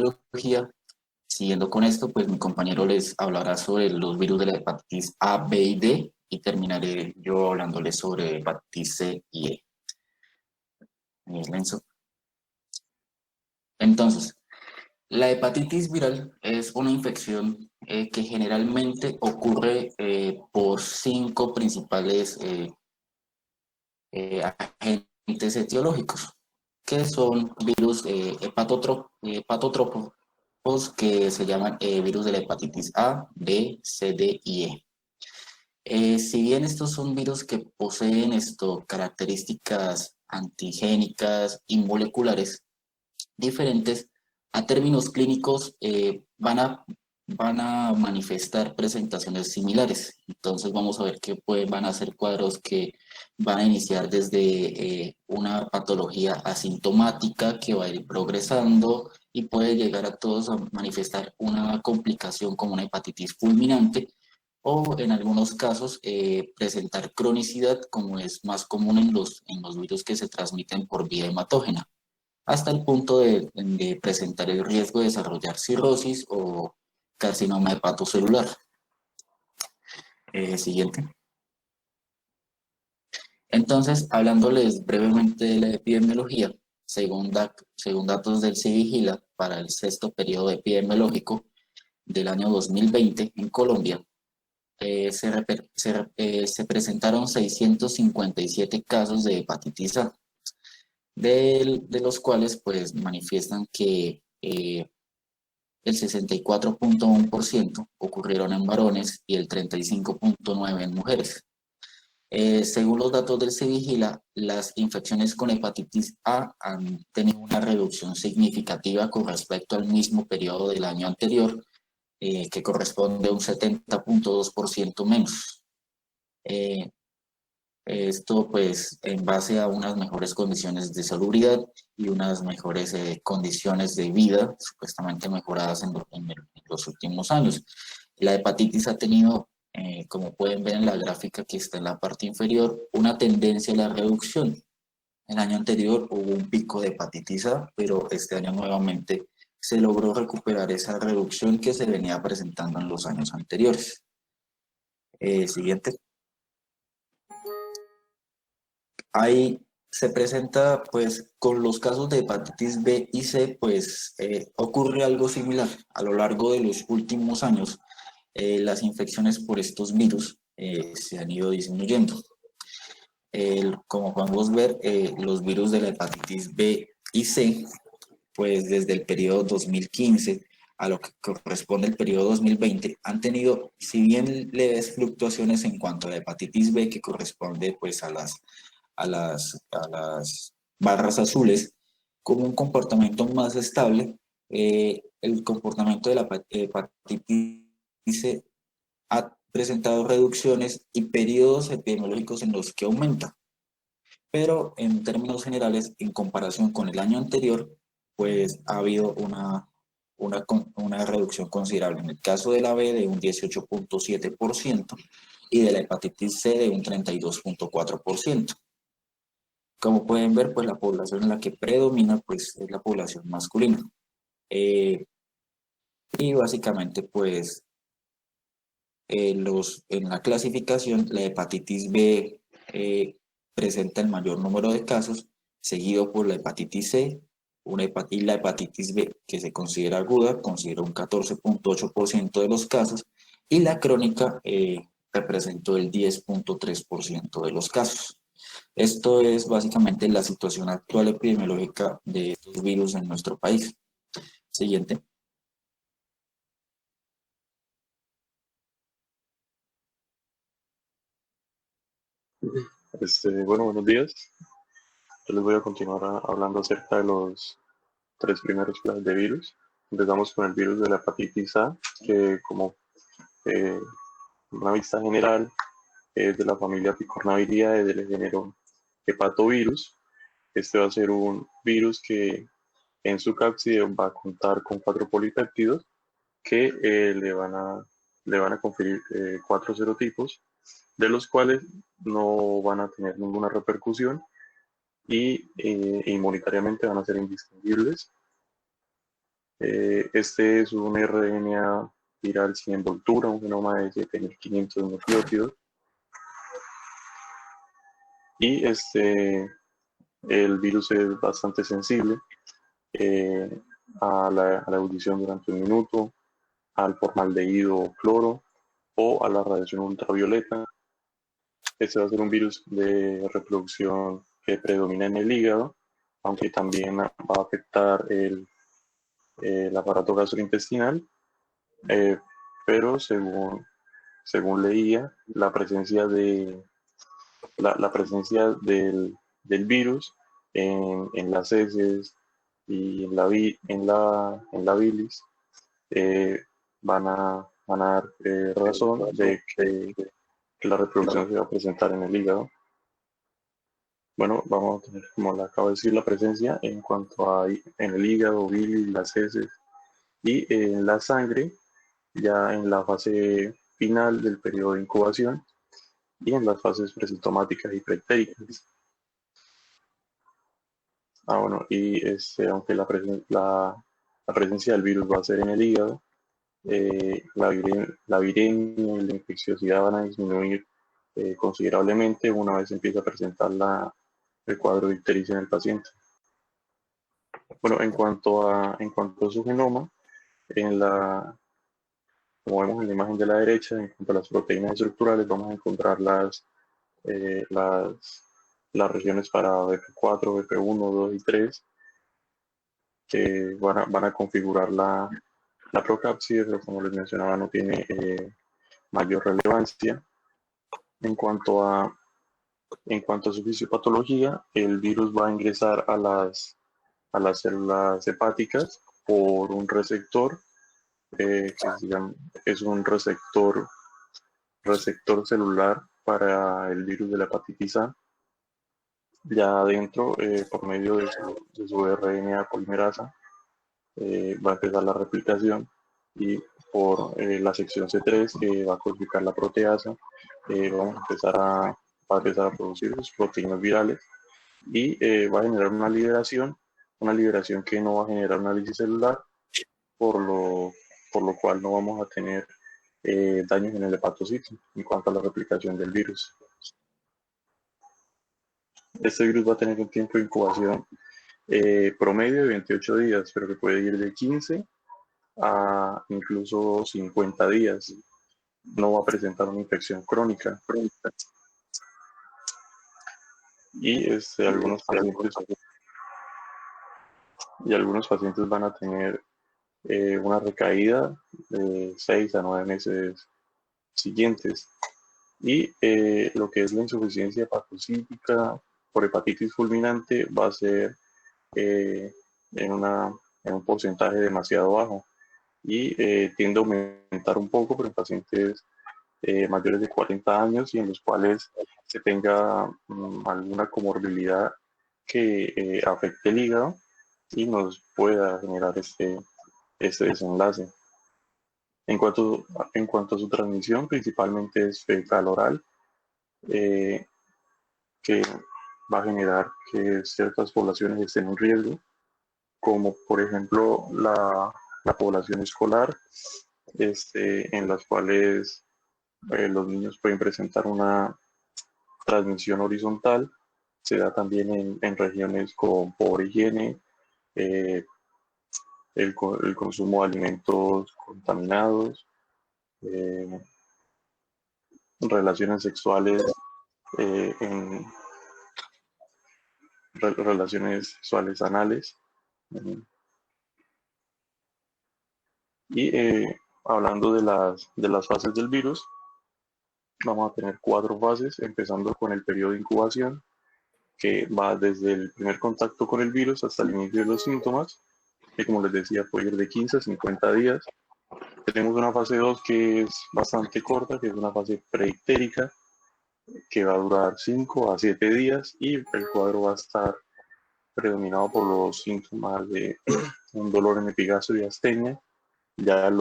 epidemiología. Siguiendo con esto, pues mi compañero les hablará sobre los virus de la hepatitis A, B y D y terminaré yo hablándoles sobre hepatitis C y E. Lenzo. Entonces, la hepatitis viral es una infección que generalmente ocurre por 5 principales agentes etiológicos, que son virus hepatotrópicos que se llaman virus de la hepatitis A, B, C, D y E. Si bien estos son virus que poseen características antigénicas y moleculares diferentes, a términos clínicos van a manifestar presentaciones similares. Entonces vamos a ver que van a ser cuadros que van a iniciar desde una patología asintomática que va a ir progresando y puede llegar a todos a manifestar una complicación como una hepatitis fulminante o en algunos casos presentar cronicidad como es más común en los virus que se transmiten por vía hematógena hasta el punto de presentar el riesgo de desarrollar cirrosis o carcinoma hepatocelular. Siguiente. Entonces, hablándoles brevemente de la epidemiología, según datos del CIVIGILA para el sexto periodo epidemiológico del año 2020 en Colombia, se presentaron 657 casos de hepatitis A, de los cuales pues manifiestan que el 64.1% ocurrieron en varones y el 35.9% en mujeres. Según los datos del CEVIGILA, las infecciones con hepatitis A han tenido una reducción significativa con respecto al mismo periodo del año anterior, que corresponde a un 70.2% menos. Esto pues en base a unas mejores condiciones de salubridad y unas mejores condiciones de vida supuestamente mejoradas en los últimos años. La hepatitis ha tenido, como pueden ver en la gráfica que está en la parte inferior, una tendencia a la reducción. El año anterior hubo un pico de hepatitis A, pero este año nuevamente se logró recuperar esa reducción que se venía presentando en los años anteriores. Siguiente. Ahí se presenta, pues, con los casos de hepatitis B y C, pues, ocurre algo similar. A lo largo de los últimos años, las infecciones por estos virus se han ido disminuyendo. Como podemos ver, los virus de la hepatitis B y C, pues, desde el periodo 2015 a lo que corresponde el periodo 2020, han tenido, si bien leves fluctuaciones en cuanto a la hepatitis B, que corresponde, pues, a las barras azules, como un comportamiento más estable. El comportamiento de la hepatitis C ha presentado reducciones y periodos epidemiológicos en los que aumenta. Pero en términos generales, en comparación con el año anterior, pues ha habido una reducción considerable. En el caso de la B de un 18.7% y de la hepatitis C de un 32.4%. Como pueden ver, pues la población en la que predomina pues, es la población masculina. Y básicamente, pues, en la clasificación, la hepatitis B presenta el mayor número de casos, seguido por la hepatitis C, y la hepatitis B, que se considera aguda, considera un 14.8% de los casos, y la crónica representó el 10.3% de los casos. Esto es básicamente la situación actual epidemiológica de estos virus en nuestro país. Siguiente. Bueno, buenos días. Yo les voy a continuar hablando acerca de los tres primeros clases de virus. Empezamos con el virus de la hepatitis A, que como una vista general es de la familia Picornaviridae del género hepatovirus. Este va a ser un virus que en su cápside va a contar con 4 polipéptidos que le van a conferir 4 serotipos, de los cuales no van a tener ninguna repercusión y inmunitariamente van a ser indistinguibles. Este es un RNA viral sin envoltura, un genoma de 7500 nucleótidos. Y el virus es bastante sensible a la ebullición durante un minuto, al formaldehído o cloro o a la radiación ultravioleta. Este va a ser un virus de reproducción que predomina en el hígado, aunque también va a afectar el aparato gastrointestinal, pero según leía, la presencia del virus en las heces y en la bilis van a dar razón de que la reproducción se va a presentar en el hígado. Bueno, vamos a tener, como le acabo de decir, la presencia en cuanto a en el hígado, bilis, las heces y en la sangre, ya en la fase final del periodo de incubación y en las fases presintomáticas y preictéricas. Bueno, y aunque la presencia del virus va a ser en el hígado, la viremia y la infecciosidad van a disminuir considerablemente una vez empieza a presentar el cuadro de ictericia en el paciente. Bueno, en cuanto a su genoma, como vemos en la imagen de la derecha, en cuanto a las proteínas estructurales, vamos a encontrar eh, las, las regiones para BP4, BP1, 2 y 3, que van a configurar la procápside, pero como les mencionaba, no tiene mayor relevancia. En cuanto a su fisiopatología, el virus va a ingresar a las células hepáticas por un receptor es un receptor celular para el virus de la hepatitis A. Ya adentro, por medio de su RNA polimerasa, va a empezar la replicación y por la sección C3, que va a codificar la proteasa, va a empezar a producir sus proteínas virales y va a generar una liberación que no va a generar análisis celular, por lo cual no vamos a tener daños en el hepatocito en cuanto a la replicación del virus. Este virus va a tener un tiempo de incubación promedio de 28 días, pero que puede ir de 15 a incluso 50 días. No va a presentar una infección crónica. Y algunos pacientes van a tener una recaída de 6 a 9 meses siguientes. Y lo que es la insuficiencia hepatocítica por hepatitis fulminante va a ser eh, en un porcentaje demasiado bajo y tiende a aumentar un poco, pero en pacientes mayores de 40 años y en los cuales se tenga alguna comorbilidad que afecte el hígado y nos pueda generar este desenlace. En cuanto a su transmisión, principalmente es fecal oral, que va a generar que ciertas poblaciones estén en riesgo, como por ejemplo la población escolar, en las cuales los niños pueden presentar una transmisión horizontal. Se da también en regiones con pobre higiene, eh, el consumo de alimentos contaminados, eh, relaciones sexuales relaciones sexuales anales. Y hablando de las fases del virus, vamos a tener 4 fases, empezando con el periodo de incubación, que va desde el primer contacto con el virus hasta el inicio de los síntomas, que como les decía puede ir de 15 a 50 días. Tenemos una fase 2 que es bastante corta, que es una fase preictérica, que va a durar 5 a 7 días y el cuadro va a estar predominado por los síntomas de un dolor en epigastrio y astenia, ya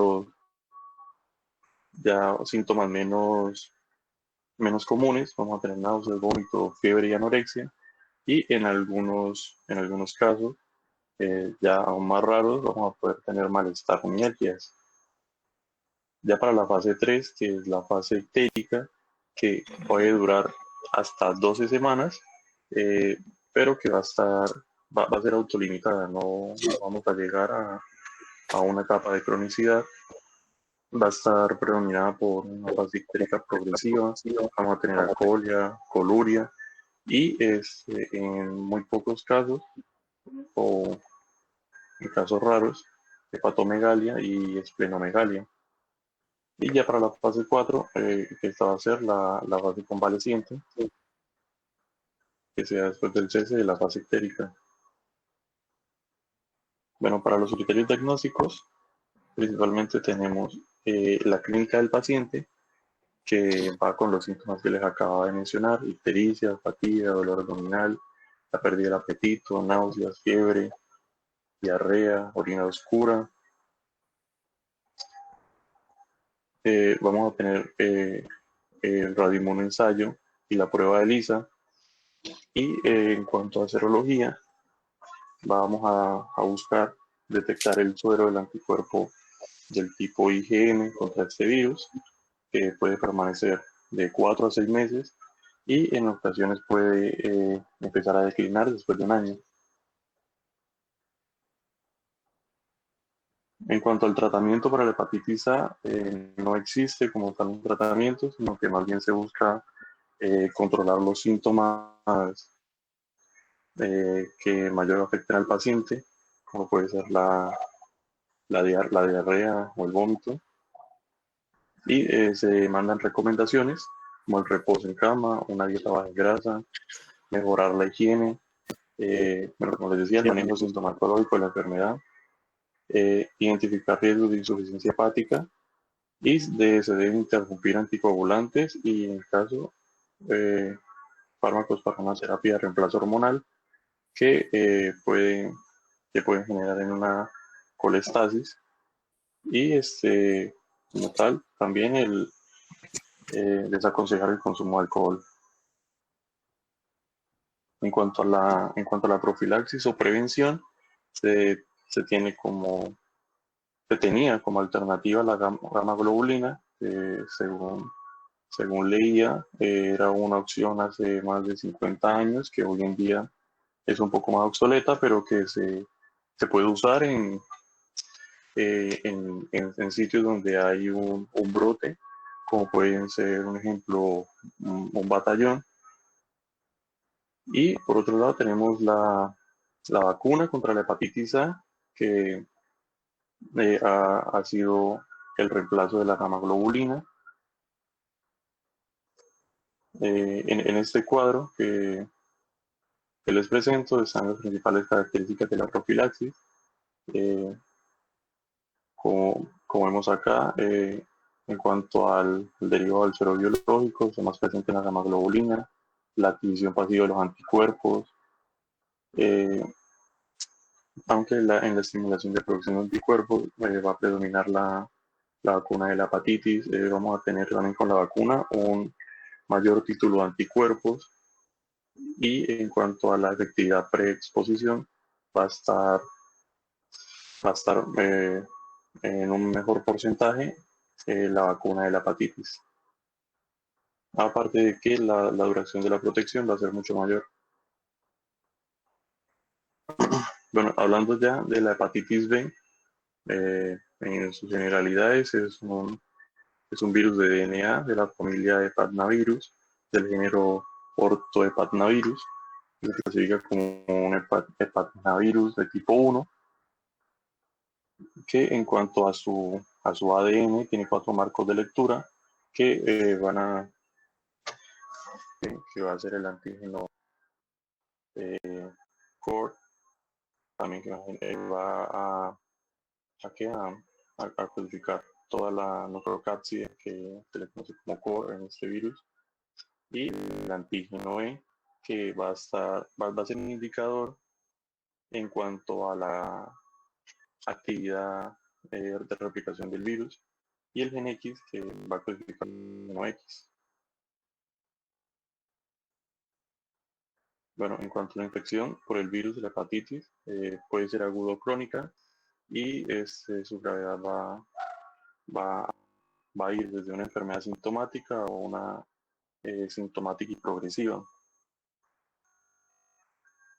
síntomas menos comunes. Vamos a tener náuseas, vómito, fiebre y anorexia, y en algunos casos ya aún más raros, vamos a poder tener malestar o mialgias. Ya para la fase 3, que es la fase ictérica, que puede durar hasta 12 semanas, pero que va a ser autolimitada, no vamos a llegar a una etapa de cronicidad. Va a estar predominada por una fase ictérica progresiva, vamos a tener alcoholia, coluria y en muy pocos casos, o en casos raros, hepatomegalia y esplenomegalia. Y ya para la fase 4, que esta va a ser la fase convaleciente, que sea después del cese de la fase ictérica. Bueno, para los criterios diagnósticos, principalmente tenemos la clínica del paciente, que va con los síntomas que les acababa de mencionar: ictericia, fatiga, dolor abdominal, la pérdida del apetito, náuseas, fiebre, diarrea, orina oscura. Vamos a tener el radioinmunoensayo y la prueba de ELISA. Y en cuanto a serología, vamos a buscar detectar el suero del anticuerpo del tipo IgM contra este virus, que puede permanecer de 4 a 6 meses y en ocasiones puede empezar a declinar después de un año. En cuanto al tratamiento para la hepatitis A, no existe como tal un tratamiento, sino que más bien se busca controlar los síntomas que mayor afecten al paciente, como puede ser la diarrea o el vómito. Y se mandan recomendaciones como el reposo en cama, una dieta baja en grasa, mejorar la higiene, bueno, como les decía, el manejo sintomatológico de la enfermedad, identificar riesgos de insuficiencia hepática y se deben interrumpir anticoagulantes y, en caso, fármacos para una terapia de reemplazo hormonal que, pueden generar en una colestasis. Y como tal, también desaconsejar el consumo de alcohol. En cuanto a la profilaxis o prevención, se tiene se tenía como alternativa la gamma globulina, que según leía, era una opción hace más de 50 años, que hoy en día es un poco más obsoleta, pero que se puede usar en sitios donde hay un brote, como pueden ser, un ejemplo, un batallón. Y por otro lado tenemos la vacuna contra la hepatitis A, que ha sido el reemplazo de la gamma globulina. En este cuadro que les presento están las principales características de la profilaxis. Como vemos acá, en cuanto al derivado del suero biológico, está más presente en la gamma globulina, la adquisición pasiva de los anticuerpos, eh, aunque en la estimulación de producción de anticuerpos va a predominar la vacuna de la hepatitis. Vamos a tener también con la vacuna un mayor título de anticuerpos, y en cuanto a la efectividad preexposición, va a estar, en un mejor porcentaje la vacuna de la hepatitis. Aparte de que la duración de la protección va a ser mucho mayor. Bueno, hablando ya de la hepatitis B, en sus generalidades es un virus de DNA de la familia Hepatnavirus, del género Orthohepatnavirus, que se clasifica como un hepatnavirus de tipo 1, que en cuanto a su ADN tiene 4 marcos de lectura que que va a ser el antígeno core, también que va a codificar toda la nucleocápside que se le conoce como core en este virus, y el antígeno E, que va a ser un indicador en cuanto a la actividad de replicación del virus, y el gen X, que va a codificar el antígeno X. Bueno, en cuanto a la infección por el virus de la hepatitis, puede ser agudo o crónica y su gravedad va, va a ir desde una enfermedad sintomática o una sintomática y progresiva.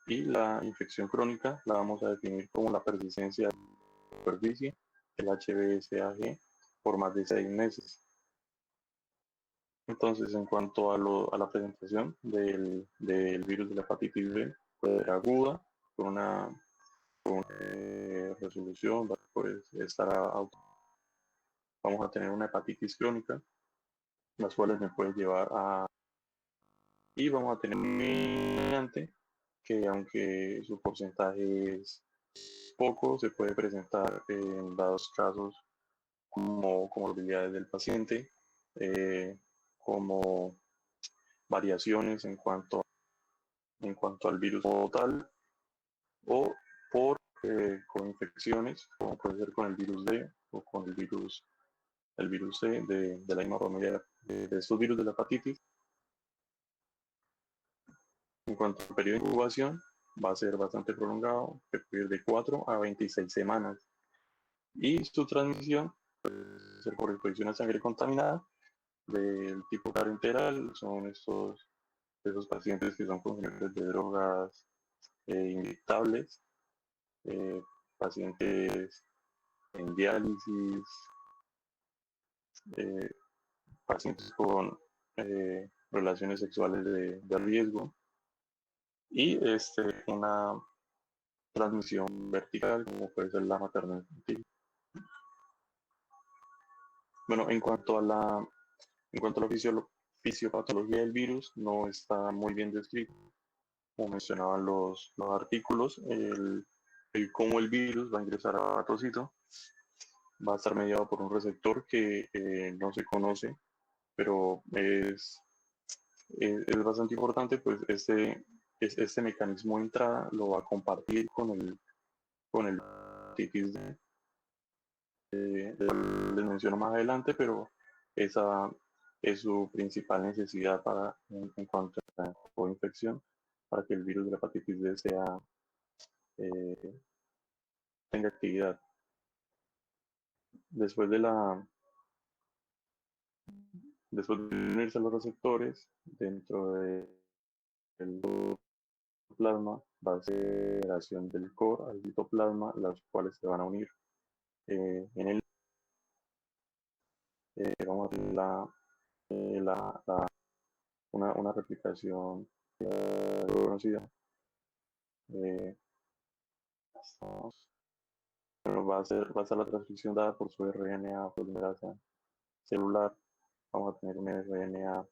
Y la infección crónica la vamos a definir como la persistencia de la superficie, el HBsAg, por más de 6 meses. Entonces, en cuanto a la presentación del virus de la hepatitis B, puede ser aguda, con una resolución, pues vamos a tener una hepatitis crónica, las cuales me puede llevar a... Y vamos a tener un variante que aunque su porcentaje es poco, se puede presentar en dados casos como comorbilidades del paciente, como variaciones en cuanto al virus total o por coinfecciones, como puede ser con el virus D o con el virus C de la misma familia de estos virus de la hepatitis. En cuanto al periodo de incubación, va a ser bastante prolongado, que puede ir de 4 a 26 semanas. Y su transmisión puede ser por infección a sangre contaminada del tipo parenteral, son esos pacientes que son consumidores de drogas inyectables, eh, pacientes en diálisis, eh, pacientes con relaciones sexuales de riesgo y una transmisión vertical como puede ser la maternal infantil. Bueno, en cuanto a la fisiopatología del virus, no está muy bien descrito, como mencionaban los artículos, cómo el virus va a ingresar a hepatocito, va a estar mediado por un receptor que no se conoce, pero es bastante importante, pues este mecanismo de entrada lo va a compartir con el hepatitis D. Les menciono más adelante, pero esa es su principal necesidad en cuanto a la infección, para que el virus de la hepatitis D eh, tenga actividad. Después después de unirse a los receptores, dentro del plasma va a ser generación del core al citoplasma, las cuales se van a unir en el vamos a tener una replicación conocida. Eh, bueno, va a ser la transcripción dada por su RNA polimerasa celular. Vamos a tener un RNA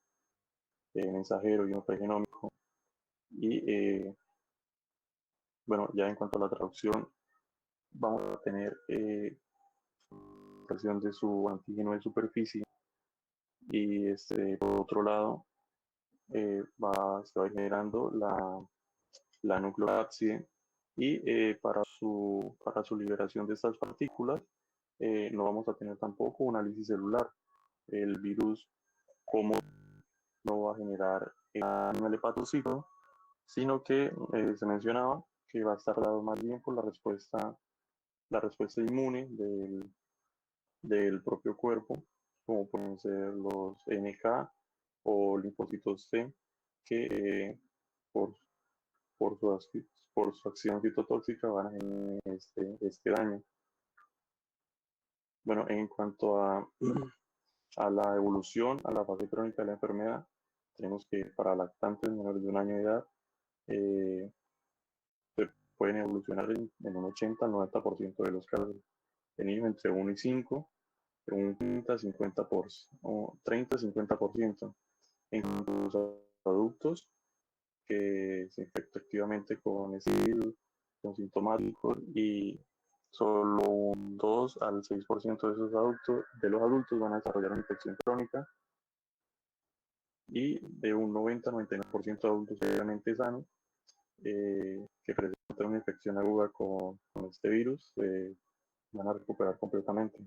mensajero y un pregenómico. Y bueno, ya en cuanto a la traducción, vamos a tener expresión de su antígeno de superficie y por otro lado se va generando la nucleocápside y para su liberación de estas partículas no vamos a tener tampoco un análisis celular. El virus como no va a generar en el hepatocito, sino que se mencionaba que va a estar dado más bien por la respuesta inmune del propio cuerpo, como pueden ser los NK o linfocitos T, que por, por, por su acción citotóxica van a generar este daño. Bueno, en cuanto a la evolución, a la fase crónica de la enfermedad, tenemos que para lactantes menores de un año de edad, eh, se pueden evolucionar en un 80 al 90% de los casos. En niños entre 1 y 5, un 30-50%. En los adultos que se infectan activamente con ese virus, son sintomáticos y solo un 2 al 6% de los adultos van a desarrollar una infección crónica y de un 90-99% de adultos previamente sanos que presentan una infección aguda con este virus van a recuperar completamente.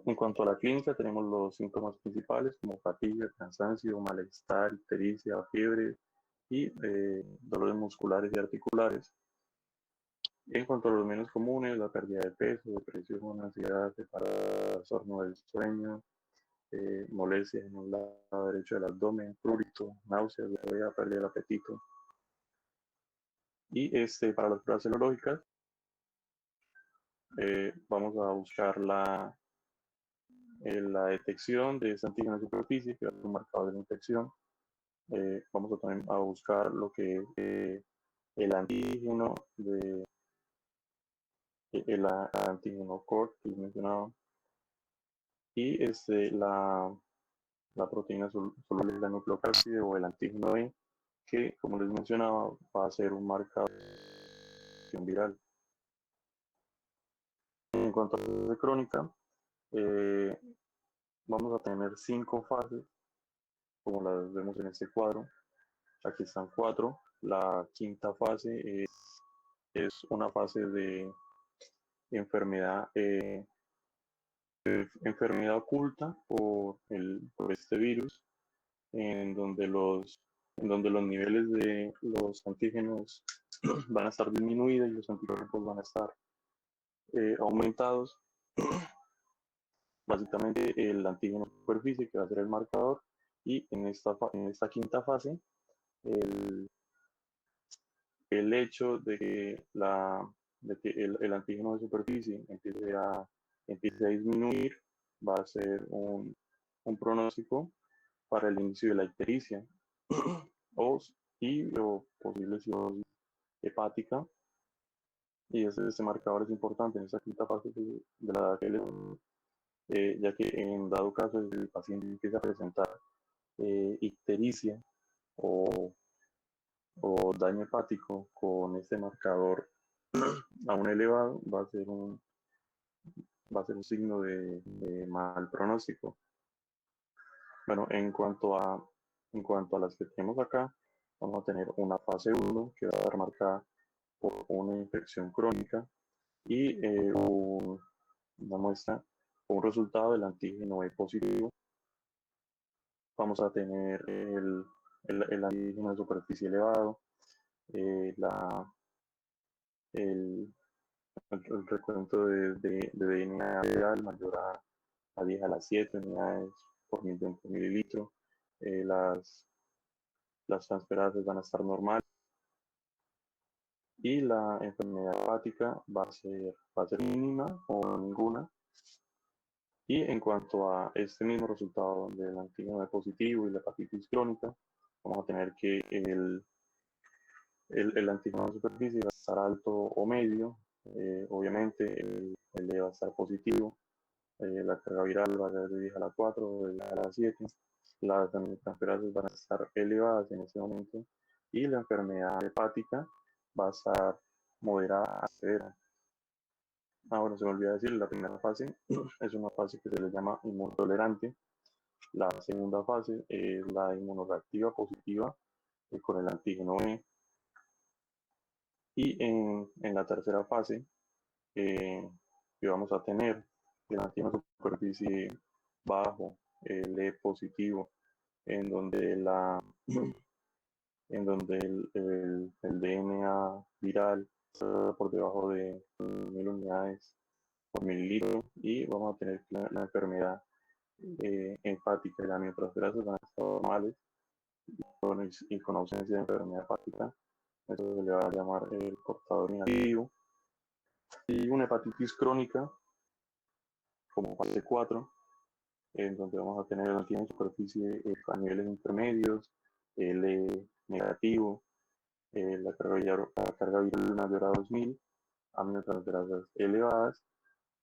En cuanto a la clínica, tenemos los síntomas principales como fatiga, cansancio, malestar, ictericia, fiebre, y dolores musculares y articulares. En cuanto a los menos comunes, la pérdida de peso, depresión, ansiedad, trastorno del sueño, molestias en el lado derecho del abdomen, prurito, náuseas, diarrea, pérdida del apetito. Y para las pruebas serológicas, vamos a buscar la detección de ese antígeno de superficie, que es un marcador de infección. Vamos a también a buscar lo que el antígeno el antígeno COR que les mencionaba, y la proteína soluble de la nucleocápside o el antígeno E, que como les mencionaba va a ser un marcador viral. En cuanto a la fase crónica, vamos a tener 5 fases, como las vemos en este cuadro. Aquí están 4. La quinta fase es una fase de enfermedad, enfermedad oculta por este virus, en donde los niveles de los antígenos van a estar disminuidos y los anticuerpos van a estar aumentados. Básicamente el antígeno superficie, que va a ser el marcador, y en esta quinta fase, el hecho de que el antígeno de superficie empiece a disminuir va a ser un pronóstico para el inicio de la ictericia o posible cirrosis hepática. Y ese marcador es importante en esa quinta fase de la DHL, ya que en dado caso el paciente empieza a presentar ictericia o, o daño hepático con este marcador aún elevado, va a ser un signo de mal pronóstico. Bueno, en cuanto a las que tenemos acá, vamos a tener una fase 1 que va a estar marcada por una infección crónica y una muestra o un resultado del antígeno E positivo. Vamos a tener el antígeno de superficie elevado, eh, la, el, el recuento de DNA viral mayor a 10 a la 7 unidades por mililitro. Las transferadas van a estar normales y la enfermedad hepática va a ser mínima o ninguna. Y en cuanto a este mismo resultado del antígeno E positivo y la hepatitis crónica, vamos a tener que el antígeno de superficie va a estar alto o medio. Obviamente el E va a estar positivo, la carga viral va a ser de 10 a la 4, de 10 a la 7, las transferadas van a estar elevadas en ese momento y la enfermedad hepática va a estar moderada a severa. Ahora se me olvidó decir, la primera fase es una fase que se le llama inmunotolerante. La segunda fase es la inmunoreactiva positiva con el antígeno E. Y en la tercera fase, que vamos a tener el antígeno de superficie bajo, el E positivo, en donde, el DNA viral está por debajo de 1000 unidades por mililitro, y vamos a tener la enfermedad hepática y la miotransferasas van a estar normales y con ausencia de enfermedad hepática. Eso se le va a llamar el portador inactivo. Y una hepatitis crónica como fase 4, en donde vamos a tener el antígeno de superficie a niveles intermedios, L negativo, la carga viral mayor a 2000, aminotransferasas elevadas.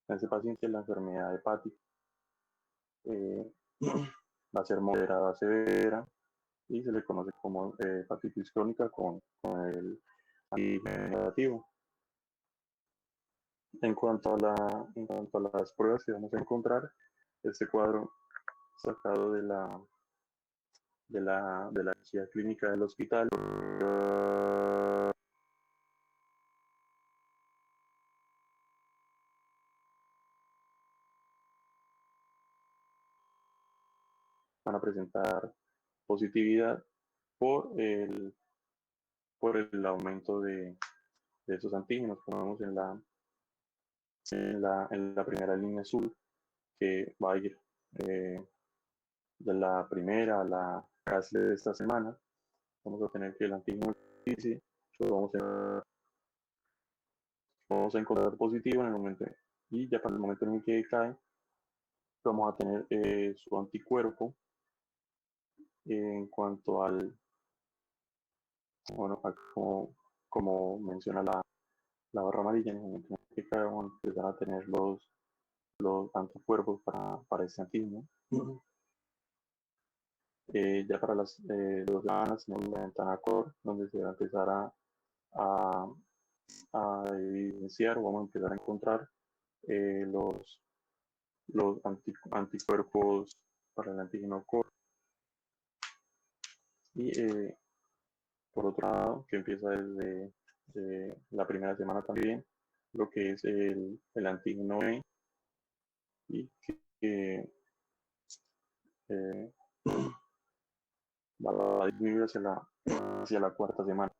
En ese paciente la enfermedad hepática va a ser moderada a severa y se le conoce como hepatitis crónica con el antígeno negativo. En cuanto a las pruebas que vamos a encontrar, este cuadro sacado de la guía clínica del hospital. Van a presentar positividad por por el aumento de esos antígenos, como vemos en la primera línea azul, que va a ir de la primera a la casi de esta semana. Vamos a tener que el antígeno dice, vamos a encontrar positivo en el momento, y ya para el momento en el que cae, vamos a tener su anticuerpo en cuanto al, bueno, como menciona la barra amarilla, en el momento en el que cae, vamos a empezar a tener los anticuerpos para ese antígeno. Ya para las 2 semanas tenemos la ventana core, donde se va a empezar a, a evidenciar o vamos a empezar a encontrar los anticuerpos para el antígeno core. Y por otro lado, que empieza desde la primera semana también, lo que es el antígeno E, y que eh, va a disminuir hacia la cuarta semana.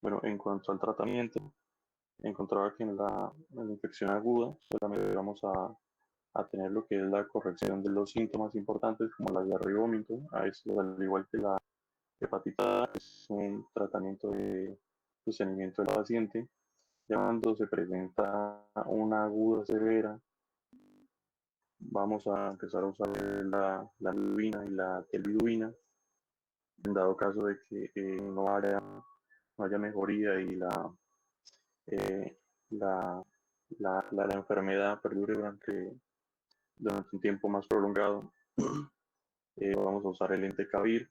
Bueno, en cuanto al tratamiento, encontraba que en la infección aguda solamente vamos a tener lo que es la corrección de los síntomas importantes como la diarrea y vómito. A eso, al igual que la hepatitis A, es un tratamiento de sostenimiento del paciente. Ya cuando se presenta una aguda severa, vamos a empezar a usar la midubina y la telvidubina, en dado caso de que no haya mejoría y eh, la, la enfermedad perdure durante un tiempo más prolongado. Vamos a usar el entecavir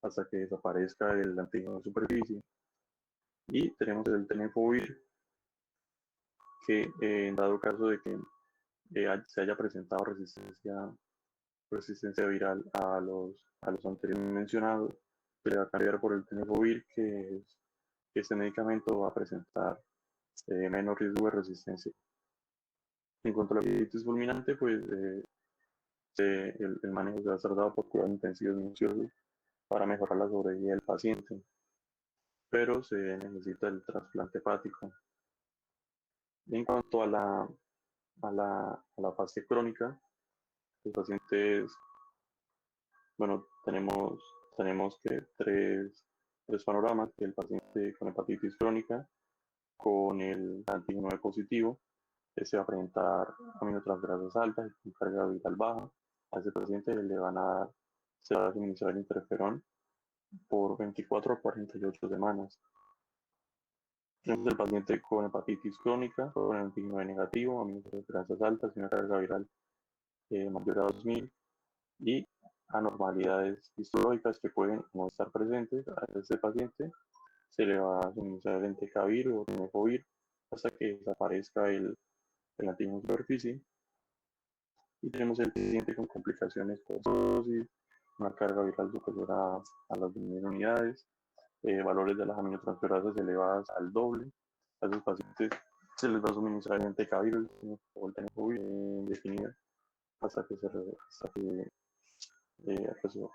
hasta que desaparezca el antígeno de superficie. Y tenemos el tenofovir, que en dado caso de que se haya presentado resistencia viral a los anteriores mencionados, se le va a cambiar por el tenofovir, que este medicamento va a presentar menos riesgo de resistencia. En cuanto a la hepatitis fulminante, pues el manejo se va a estar dado por cuidados intensivos minuciosos para mejorar la sobrevida del paciente, pero se necesita el trasplante hepático. En cuanto a la fase crónica, los pacientes, bueno, tenemos que tres panoramas: el paciente con hepatitis crónica, con el antígeno E positivo, se va a presentar aminotransferasas altas y con carga viral baja. A ese paciente se va a administrar interferón por 24 a 48 semanas. Tenemos el paciente con hepatitis crónica, con el antígeno E negativo, aminotransferasas altas y una carga viral mayor a 2000, y anormalidades histológicas que pueden no estar presentes. A este paciente se le va a suministrar el entecavir o tenofovir hasta que desaparezca el antígeno de superficie. Y tenemos el paciente con complicaciones por cirrosis, una carga viral superior a las 10.000 unidades, valores de las aminotransferasas elevadas al doble. A esos pacientes se les va a suministrar el entecavir o el tenofovir indefinido hasta que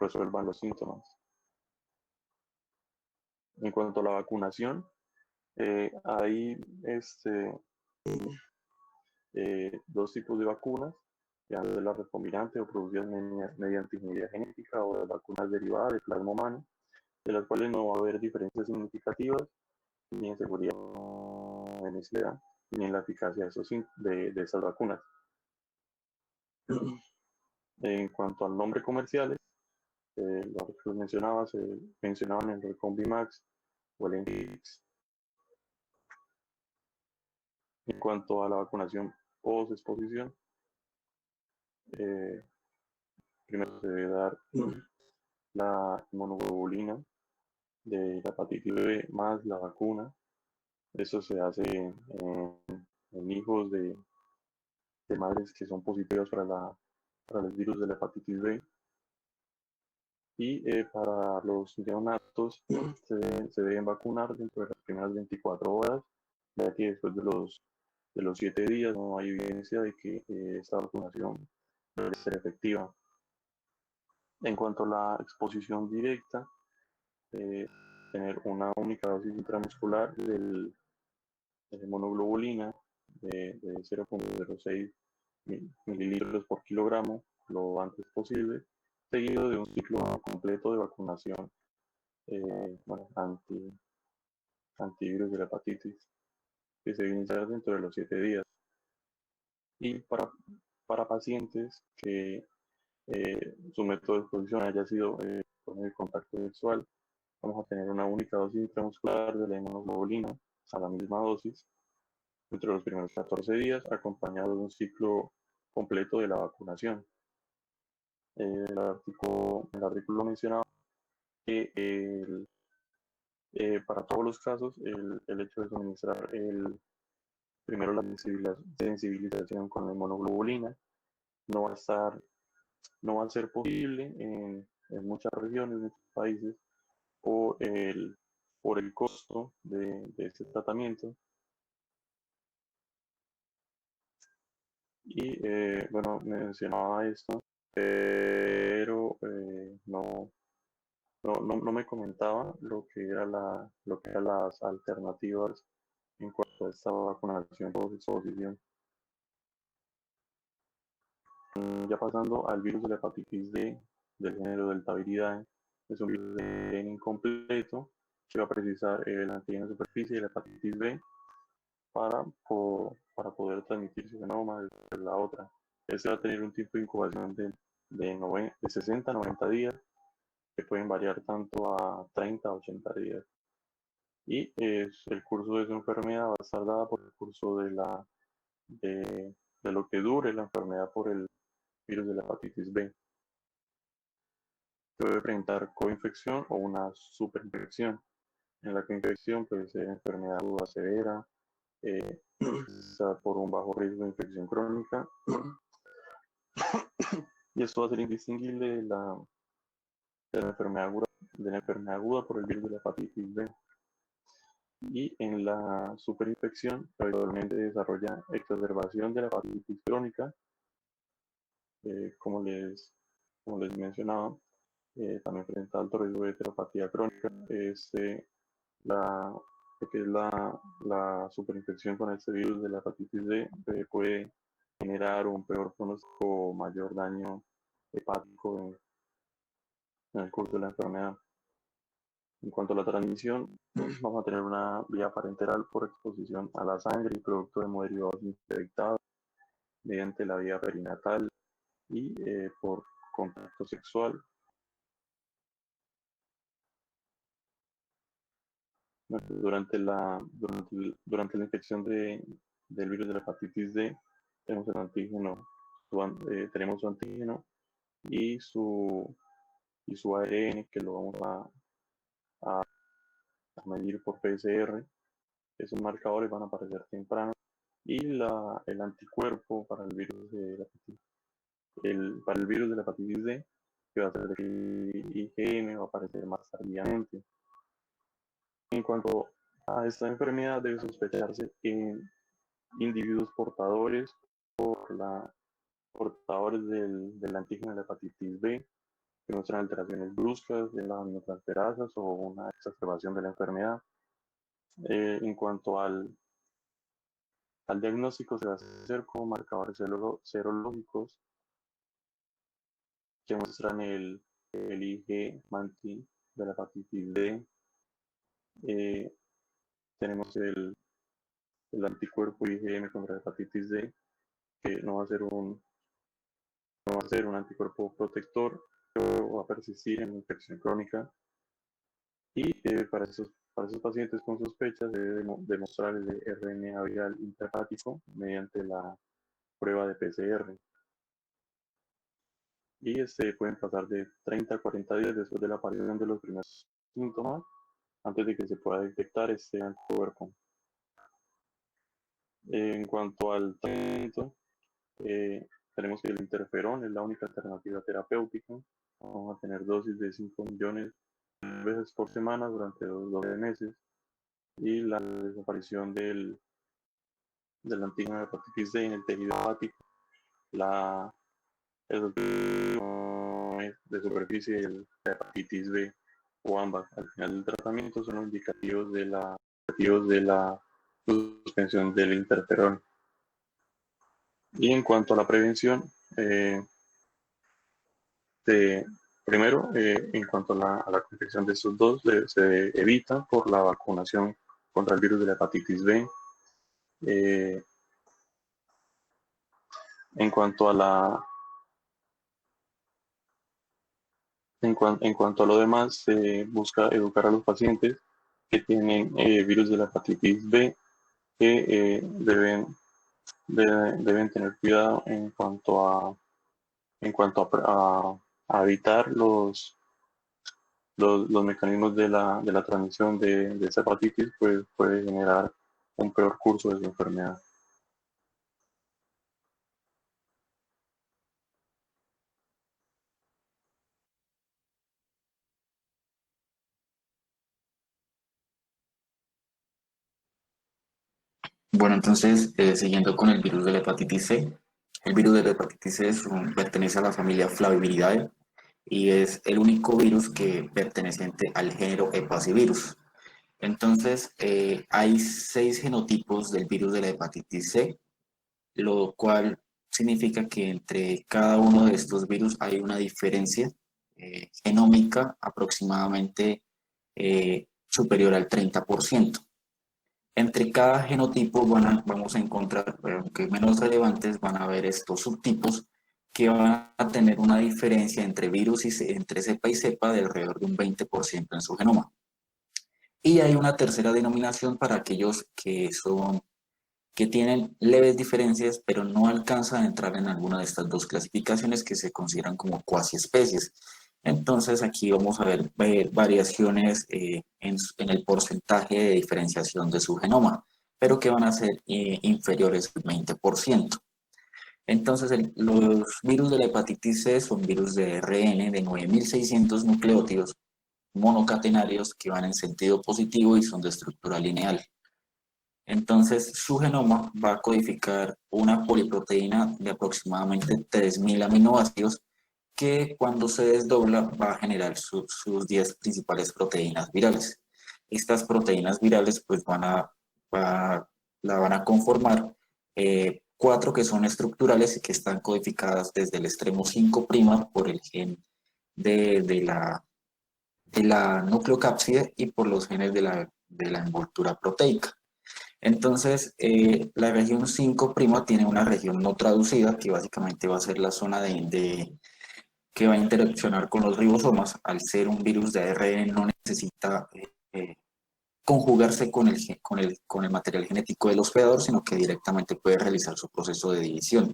resuelvan los síntomas. En cuanto a la vacunación, hay dos tipos de vacunas, ya de las recombinantes o producidas mediante ingeniería genética, o las vacunas derivadas de plasma humano, de las cuales no va a haber diferencias significativas ni en seguridad, ni en necesidad, ni en la eficacia de estas vacunas. En cuanto al nombre comerciales, los que mencionaba, se mencionaban el Recombimax o el Envix. En cuanto a la vacunación post-exposición, primero se debe dar la inmunoglobulina de la hepatitis B más la vacuna. Eso se hace en hijos de madres que son positivas para el virus de la hepatitis B. Y para los neonatos se deben vacunar dentro de las primeras 24 horas, ya que después de los 7 días no hay evidencia de que esta vacunación debe ser efectiva. En cuanto a la exposición directa, tener una única dosis intramuscular de monoglobulina de 0,06 mililitros por kilogramo lo antes posible, seguido de un ciclo completo de vacunación antivirus de la hepatitis, que se debe iniciar dentro de los 7 días. Y para pacientes que su método de exposición haya sido por medio de contacto sexual, vamos a tener una única dosis intramuscular de la inmunoglobulina a la misma dosis entre los primeros 14 días, acompañado de un ciclo completo de la vacunación. El artículo mencionaba que para todos los casos el hecho de suministrar primero la sensibilización con la inmunoglobulina no va a estar, no va a ser posible en muchas regiones, en muchos países, por el costo de este tratamiento. Y bueno, mencionaba esto, pero no me comentaba lo que eran las alternativas en cuanto a esta vacunación por exposición. Ya pasando al virus de la hepatitis D del género Deltaviridae, es un virus de ARN incompleto que va a precisar el antígeno de superficie de la hepatitis B para poder transmitir su genoma de la otra. Este va a tener un tiempo de incubación de 60 a 90 días, que pueden variar tanto a 30 a 80 días. Y el curso de su enfermedad va a estar dada por el curso de lo que dure la enfermedad por el virus de la hepatitis B. Puede presentar coinfección o una superinfección. En la coinfección puede ser enfermedad aguda severa, por un bajo riesgo de infección crónica, y esto va a ser indistinguible de la enfermedad aguda por el virus de la hepatitis B. Y en la superinfección, habitualmente desarrolla exacerbación de la hepatitis crónica, como les mencionaba, también presenta alto riesgo de heteropatía crónica. La, lo que es la superinfección con este virus de la hepatitis D puede generar un peor pronóstico o mayor daño hepático en el curso de la enfermedad. En cuanto a la transmisión, vamos a tener una vía parenteral por exposición a la sangre y producto de derivados infectados mediante la vía perinatal y por contacto sexual. Durante la infección del virus de la hepatitis D, tenemos el antígeno, tenemos su antígeno y su ARN, que lo vamos a medir por PCR. Esos marcadores van a aparecer temprano. Y el anticuerpo para el virus de la hepatitis D, que va a ser el IgM, va a aparecer más tardíamente. En cuanto a esta enfermedad, debe sospecharse en individuos portadores del antígeno de la hepatitis B, que muestran alteraciones bruscas de las aminotransferasas o una exacerbación de la enfermedad. En cuanto al diagnóstico, se va a hacer con marcadores serológicos que muestran el IG-MANTI de la hepatitis D. Tenemos el anticuerpo IgM contra la hepatitis D, que no va a ser un anticuerpo protector, pero va a persistir en la infección crónica. Y para esos pacientes con sospecha se debe demostrar el RNA viral intrahepático mediante la prueba de PCR. Y pueden pasar de 30 a 40 días después de la aparición de los primeros síntomas, antes de que se pueda detectar este anticuerpo. En cuanto al tratamiento, tenemos que el interferón es la única alternativa terapéutica. Vamos a tener dosis de 5 millones de veces por semana durante 12 meses. Y la desaparición del antígeno de hepatitis D en el tejido hepático, el E de superficie y la hepatitis B o ambas al final del tratamiento son indicativos de la suspensión del interferón. Y en cuanto a la prevención, primero, en cuanto a la confección de estos dos, se evita por la vacunación contra el virus de la hepatitis B. En cuanto a en cuanto a lo demás, se busca educar a los pacientes que tienen virus de la hepatitis B, que deben tener cuidado a evitar los mecanismos de la transmisión de esa hepatitis, pues puede generar un peor curso de su enfermedad. Bueno, entonces, siguiendo con el virus de la hepatitis C, el virus de la hepatitis C pertenece a la familia Flaviviridae y es el único virus que perteneciente al género Hepacivirus. Entonces, hay 6 genotipos del virus de la hepatitis C, lo cual significa que entre cada uno de estos virus hay una diferencia genómica aproximadamente superior al 30%. Entre cada genotipo vamos a encontrar, aunque menos relevantes, van a haber estos subtipos que van a tener una diferencia entre virus entre cepa y cepa de alrededor de un 20% en su genoma. Y hay una tercera denominación para aquellos que tienen leves diferencias, pero no alcanzan a entrar en alguna de estas dos clasificaciones que se consideran como cuasi especies. Entonces aquí vamos a ver variaciones en el porcentaje de diferenciación de su genoma, pero que van a ser inferiores al 20%. Entonces los virus de la hepatitis C son virus de RN de 9.600 nucleótidos monocatenarios que van en sentido positivo y son de estructura lineal. Entonces, su genoma va a codificar una poliproteína de aproximadamente 3.000 aminoácidos que cuando se desdobla va a generar sus 10 principales proteínas virales. Estas proteínas virales pues la van a conformar 4 que son estructurales y que están codificadas desde el extremo 5' por el gen de la nucleocápside y por los genes de la envoltura proteica. Entonces, la región 5' tiene una región no traducida, que básicamente va a ser la zona que va a interaccionar con los ribosomas. Al ser un virus de ARN, no necesita conjugarse con el material genético del hospedador, sino que directamente puede realizar su proceso de división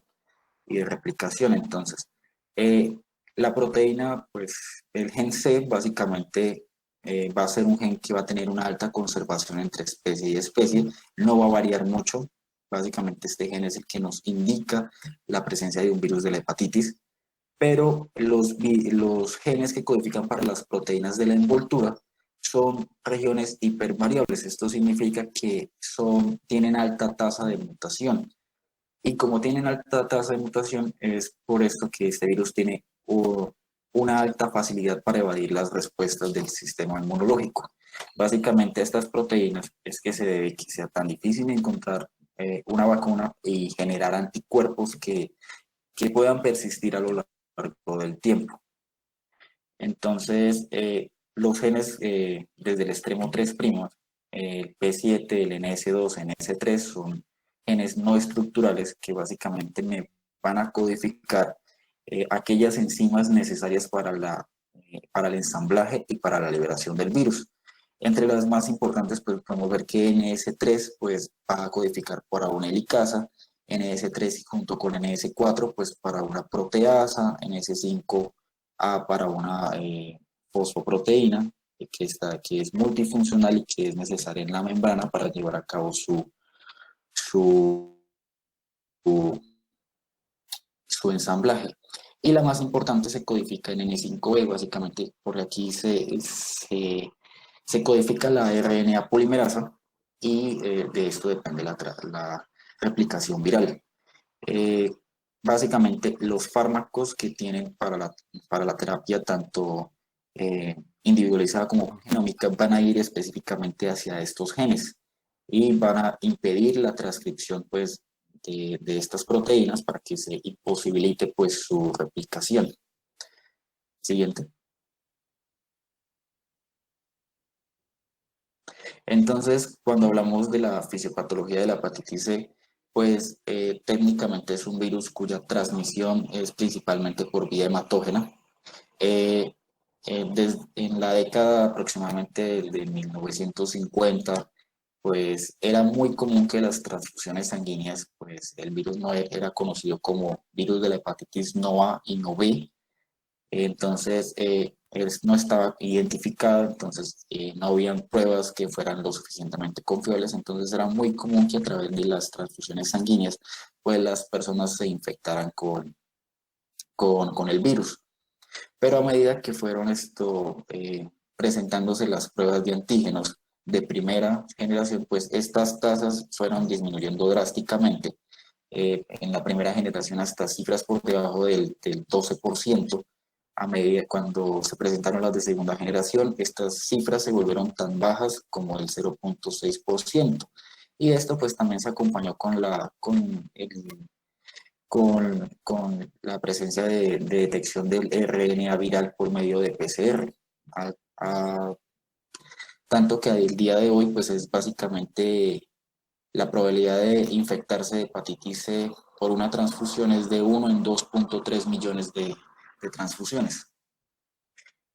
y de replicación. Entonces, la proteína, pues el gen C básicamente va a ser un gen que va a tener una alta conservación entre especie y especie, no va a variar mucho. Básicamente este gen es el que nos indica la presencia de un virus de la hepatitis, pero los genes que codifican para las proteínas de la envoltura son regiones hipervariables. Esto significa que tienen alta tasa de mutación. Y como tienen alta tasa de mutación, es por esto que este virus tiene una alta facilidad para evadir las respuestas del sistema inmunológico. Básicamente, estas proteínas es que se debe que sea tan difícil encontrar una vacuna y generar anticuerpos que puedan persistir a lo largo del tiempo. Entonces, los genes desde el extremo 3', el P7, el NS2, NS3, son genes no estructurales que básicamente me van a codificar aquellas enzimas necesarias para el ensamblaje y para la liberación del virus. Entre las más importantes, pues podemos ver que NS3 pues, va a codificar para una helicasa, NS3 junto con NS4 pues para una proteasa, NS5 para una fosfoproteína que es multifuncional y que es necesaria en la membrana para llevar a cabo su, su ensamblaje. Y la más importante se codifica en N5B, básicamente por aquí se codifica la RNA polimerasa y de esto depende la replicación viral. básicamente los fármacos que tienen para la terapia, tanto individualizada como genómica, van a ir específicamente hacia estos genes y van a impedir la transcripción pues, de estas proteínas para que se imposibilite pues, su replicación. Siguiente. Entonces, cuando hablamos de la fisiopatología de la hepatitis C, pues técnicamente es un virus cuya transmisión es principalmente por vía hematógena. Eh, en la década aproximadamente de 1950, pues era muy común que las transfusiones sanguíneas, pues el virus no era conocido como virus de la hepatitis no A y no B, entonces no estaba identificado, entonces no habían pruebas que fueran lo suficientemente confiables, entonces era muy común que a través de las transfusiones sanguíneas, pues las personas se infectaran con el virus. Pero a medida que fueron presentándose las pruebas de antígenos de primera generación, pues estas tasas fueron disminuyendo drásticamente. En la primera generación hasta cifras por debajo del 12%. A medida cuando se presentaron las de segunda generación, estas cifras se volvieron tan bajas como el 0.6%. Y esto pues también se acompañó con la presencia de detección del RNA viral por medio de PCR. A- a- Tanto que el día de hoy pues es básicamente la probabilidad de infectarse de hepatitis C por una transfusión es de 1 en 2.3 millones de transfusiones.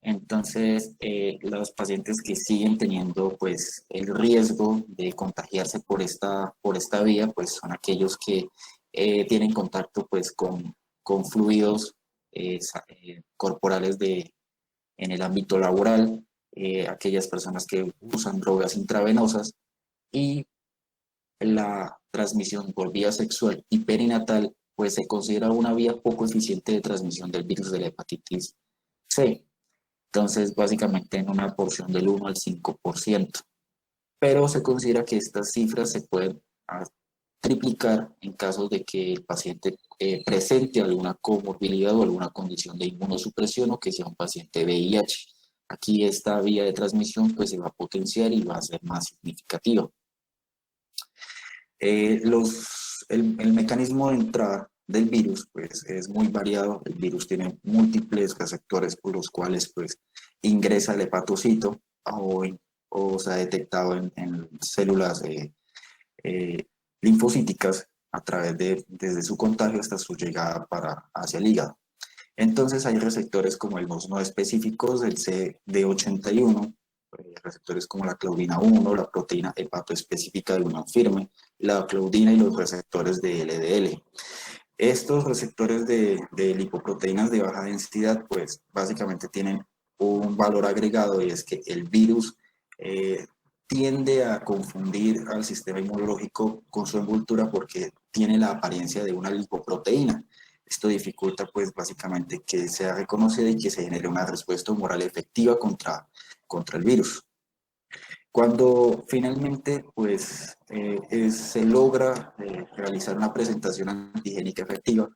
Entonces, los pacientes que siguen teniendo pues, el riesgo de contagiarse por esta vía, pues son aquellos que tienen contacto pues, con fluidos corporales en el ámbito laboral, aquellas personas que usan drogas intravenosas y la transmisión por vía sexual y perinatal, pues se considera una vía poco eficiente de transmisión del virus de la hepatitis C. Entonces, básicamente en una porción del 1 al 5%. Pero se considera que estas cifras se pueden triplicar en caso de que el paciente presente alguna comorbilidad o alguna condición de inmunosupresión o que sea un paciente VIH. Aquí esta vía de transmisión pues se va a potenciar y va a ser más significativa. El mecanismo de entrada del virus pues, es muy variado. El virus tiene múltiples receptores por los cuales pues, ingresa el hepatocito o se ha detectado en células linfocíticas a través desde su contagio hasta su llegada hacia el hígado. Entonces hay receptores como los no específicos del CD81, receptores como la claudina 1, la proteína hepatoespecífica de unión firme, la claudina y los receptores de LDL. Estos receptores de lipoproteínas de baja densidad, pues básicamente tienen un valor agregado y es que el virus tiende a confundir al sistema inmunológico con su envoltura porque tiene la apariencia de una lipoproteína. Esto dificulta pues básicamente que sea reconocida y que se genere una respuesta humoral efectiva contra el virus. Cuando finalmente pues, se logra realizar una presentación antigénica efectiva,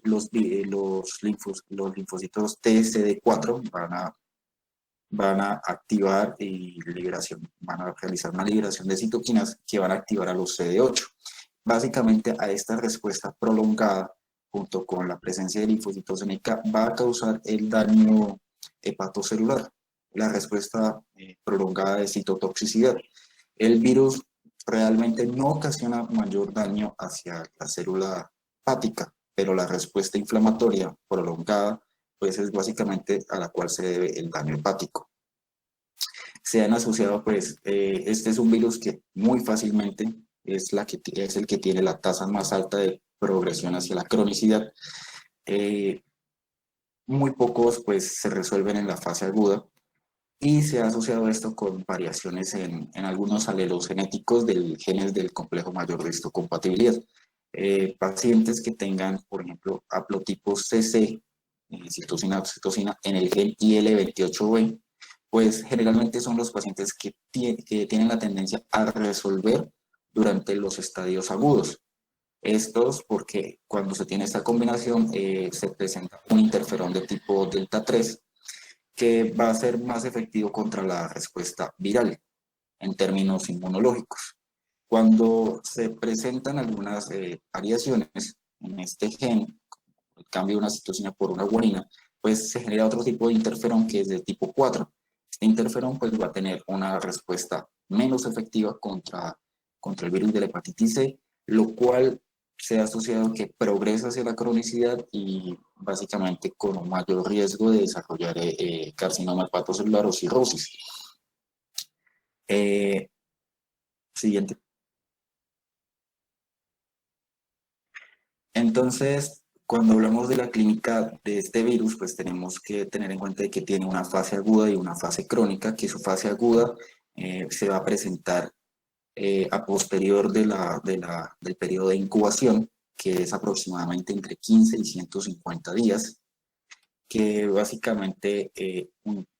los linfocitos TCD4 van a activar van a realizar una liberación de citoquinas que van a activar a los CD8. Básicamente a esta respuesta prolongada, junto con la presencia de linfocitosónica, va a causar el daño hepatocelular, la respuesta prolongada de citotoxicidad. El virus realmente no ocasiona mayor daño hacia la célula hepática, pero la respuesta inflamatoria prolongada pues es básicamente a la cual se debe el daño hepático. Se han asociado, pues, este es un virus que muy fácilmente es el que tiene la tasa más alta de progresión hacia la cronicidad. Muy pocos, pues, se resuelven en la fase aguda y se ha asociado esto con variaciones en algunos alelos genéticos del genes del complejo mayor de histocompatibilidad. Pacientes que tengan, por ejemplo, haplotipo CC, citosina, oxitocina, en el gen IL28B, pues generalmente son los pacientes que tienen la tendencia a resolver durante los estadios agudos. Estos porque cuando se tiene esta combinación se presenta un interferón de tipo delta 3 que va a ser más efectivo contra la respuesta viral en términos inmunológicos. Cuando se presentan algunas variaciones en este gen, el cambio de una citosina por una guanina, pues se genera otro tipo de interferón que es de tipo 4. Este interferón pues va a tener una respuesta menos efectiva contra el virus de la hepatitis C, lo cual se ha asociado que progresa hacia la cronicidad y básicamente con un mayor riesgo de desarrollar carcinoma hepatocelular o cirrosis. Siguiente. Entonces, cuando hablamos de la clínica de este virus, pues tenemos que tener en cuenta que tiene una fase aguda y una fase crónica, que su fase aguda se va a presentar a posterior del periodo de incubación, que es aproximadamente entre 15 y 150 días, que básicamente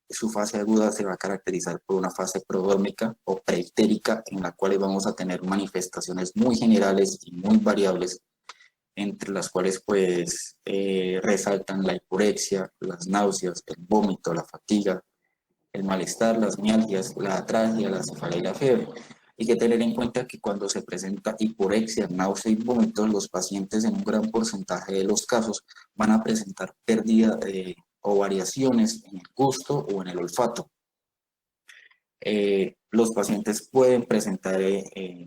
su fase aguda se va a caracterizar por una fase prodrómica o preictérica, en la cual vamos a tener manifestaciones muy generales y muy variables, entre las cuales pues resaltan la hiporexia, las náuseas, el vómito, la fatiga, el malestar, las mialgias, la atralgia, la cefalea y la fiebre. Hay que tener en cuenta que cuando se presenta hiporexia, náusea y vómito, los pacientes en un gran porcentaje de los casos van a presentar pérdida o variaciones en el gusto o en el olfato. Los pacientes pueden presentar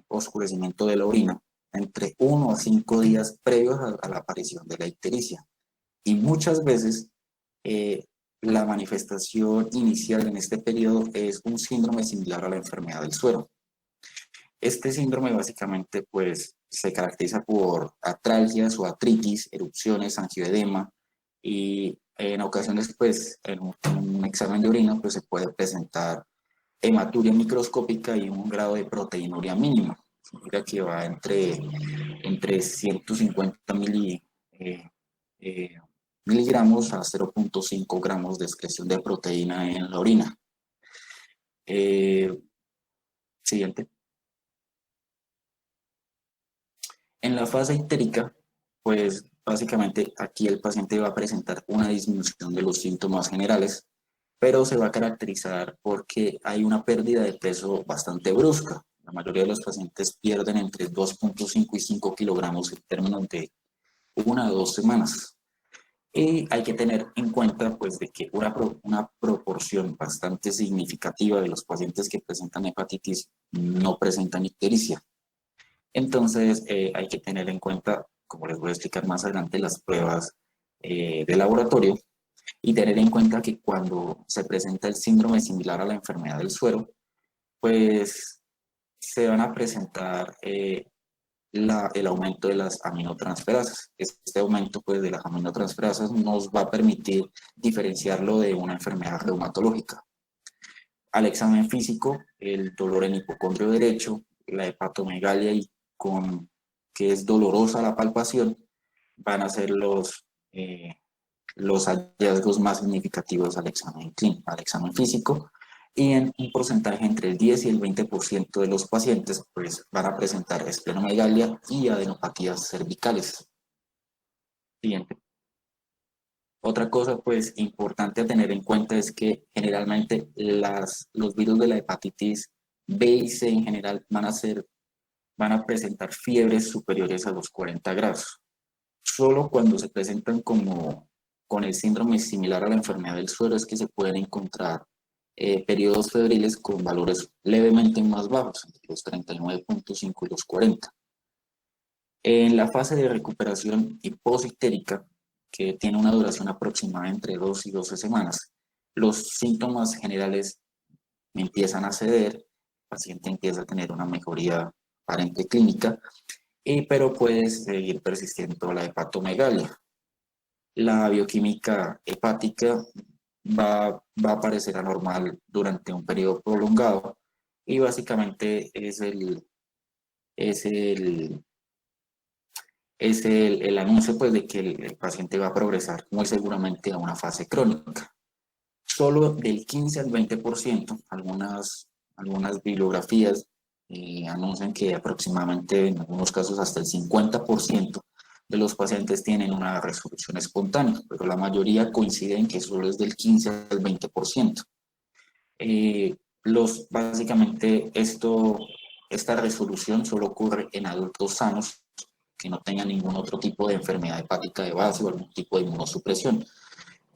oscurecimiento de la orina entre 1 a 5 días previos a la aparición de la ictericia. Y muchas veces la manifestación inicial en este periodo es un síndrome similar a la enfermedad del suero. Este síndrome básicamente pues se caracteriza por atralgias o artritis, erupciones, angioedema y en ocasiones pues en un examen de orina pues se puede presentar hematuria microscópica y un grado de proteinuria mínima. Significa que va entre 150 miligramos a 0.5 gramos de excreción de proteína en la orina. Siguiente. En la fase ictérica, pues básicamente aquí el paciente va a presentar una disminución de los síntomas generales, pero se va a caracterizar porque hay una pérdida de peso bastante brusca. La mayoría de los pacientes pierden entre 2.5 y 5 kilogramos en términos de 1 a 2 semanas. Y hay que tener en cuenta pues, de que una proporción bastante significativa de los pacientes que presentan hepatitis no presentan ictericia. Entonces, hay que tener en cuenta, como les voy a explicar más adelante, las pruebas de laboratorio y tener en cuenta que cuando se presenta el síndrome similar a la enfermedad del suero, pues se van a presentar el aumento de las aminotransferasas. Este aumento pues, de las aminotransferasas nos va a permitir diferenciarlo de una enfermedad reumatológica. Al examen físico, el dolor en hipocondrio derecho, la hepatomegalia que es dolorosa la palpación, van a ser los hallazgos más significativos al examen físico, y en un porcentaje entre el 10 y el 20% de los pacientes pues, van a presentar esplenomegalia y adenopatías cervicales. Siguiente. Otra cosa pues importante a tener en cuenta es que generalmente los virus de la hepatitis B y C en general van a presentar fiebres superiores a los 40 grados. Solo cuando se presentan con el síndrome similar a la enfermedad del suero es que se pueden encontrar periodos febriles con valores levemente más bajos, entre los 39.5 y los 40. En la fase de recuperación hiposictérica, que tiene una duración aproximada entre 2 y 12 semanas, los síntomas generales empiezan a ceder, el paciente empieza a tener una mejoría aparente clínica, pero puede seguir persistiendo la hepatomegalia. La bioquímica hepática va a aparecer anormal durante un periodo prolongado y básicamente es el anuncio pues, de que el paciente va a progresar muy seguramente a una fase crónica. Solo del 15 al 20%, algunas bibliografías anuncian que aproximadamente en algunos casos hasta el 50% de los pacientes tienen una resolución espontánea, pero la mayoría coinciden que solo es del 15 al 20%. Básicamente esta resolución solo ocurre en adultos sanos que no tengan ningún otro tipo de enfermedad hepática de base o algún tipo de inmunosupresión.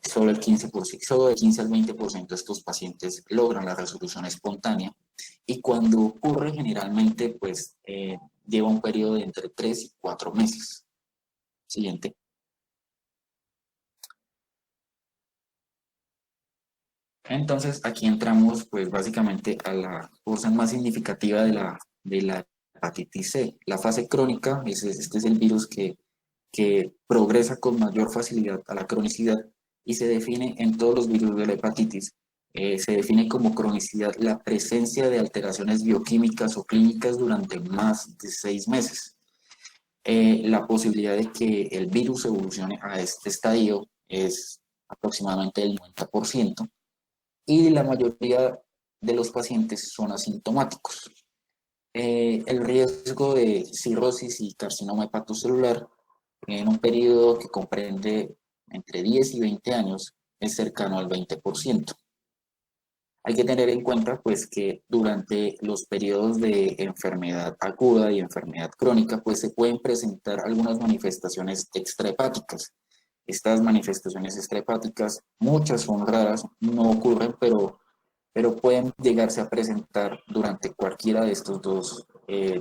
Solo el 15%, solo del 15 al 20% de estos pacientes logran la resolución espontánea, y cuando ocurre generalmente pues lleva un periodo de entre 3 y 4 meses. Siguiente. Entonces aquí entramos pues básicamente a la porción más significativa de la hepatitis C. La fase crónica, este es el virus que progresa con mayor facilidad a la cronicidad y se define en todos los virus de la hepatitis. Se define como cronicidad la presencia de alteraciones bioquímicas o clínicas durante más de 6 meses. La posibilidad de que el virus evolucione a este estadio es aproximadamente el 90%, y la mayoría de los pacientes son asintomáticos. El riesgo de cirrosis y carcinoma hepatocelular en un periodo que comprende entre 10 y 20 años es cercano al 20%. Hay que tener en cuenta pues que durante los periodos de enfermedad aguda y enfermedad crónica pues se pueden presentar algunas manifestaciones extrahepáticas. Estas manifestaciones extrahepáticas, muchas son raras, no ocurren, pero pueden llegarse a presentar durante cualquiera de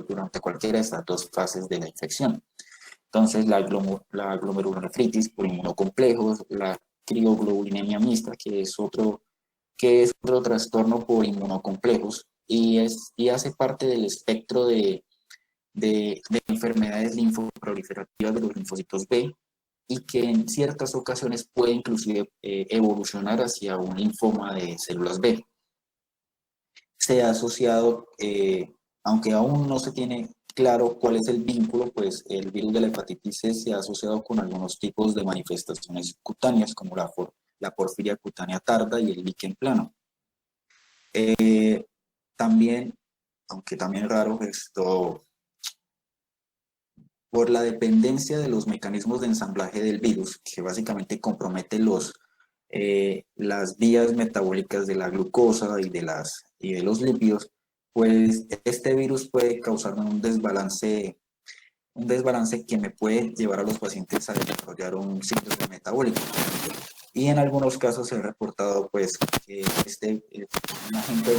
durante cualquiera de estas dos fases de la infección. Entonces, la glomerulonefritis por inmunocomplejos, la crioglobulinemia mixta, que es otro trastorno por inmunocomplejos y hace parte del espectro de enfermedades linfoproliferativas de los linfocitos B, y que en ciertas ocasiones puede inclusive evolucionar hacia un linfoma de células B. Se ha asociado, aunque aún no se tiene claro cuál es el vínculo, pues el virus de la hepatitis C se ha asociado con algunos tipos de manifestaciones cutáneas, como la porfiria cutánea tarda y el líquen plano. También, aunque también raro, por la dependencia de los mecanismos de ensamblaje del virus, que básicamente compromete las vías metabólicas de la glucosa y de los lípidos, pues este virus puede causar un desbalance que me puede llevar a los pacientes a desarrollar un síndrome metabólico. Y en algunos casos se ha reportado pues que un agente de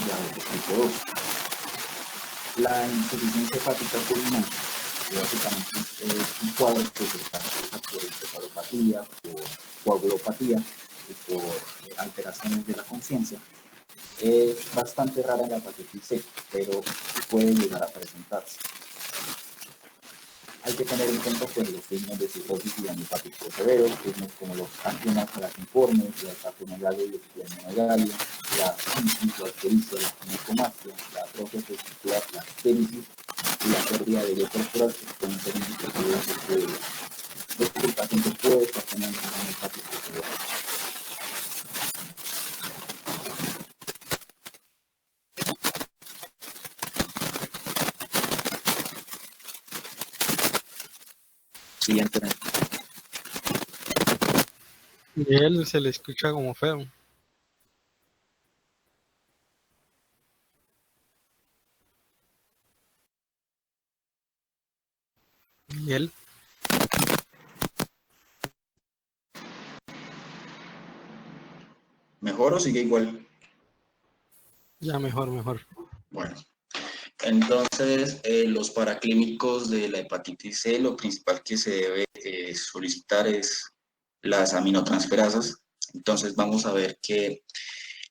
diabetes tipo 2. La insuficiencia hepática pulmonar, que básicamente es un cuadro que se caracteriza por encefalopatía, por coagulopatía y por alteraciones de la conciencia, es bastante rara en la hepatitis C, pero puede llegar a presentarse. Hay que tener en cuenta que los signos de cirrosis y hepático severo, signos como los angiomas galactiformes, la hepatomegalia y esplenomegalia, la cistitis, la ictericia, la ginecomastia, la atrofia testicular, la astéresis y la pérdida de vello corporal, que pueden ser indicativos de que el paciente puede estar teniendo una hepático severo. Siguiente. Y él se le escucha como feo. ¿Y él? ¿Mejor o sigue igual? Ya, mejor. Bueno. Entonces, los paraclínicos de la hepatitis C, lo principal que se debe solicitar es las aminotransferasas. Entonces, vamos a ver que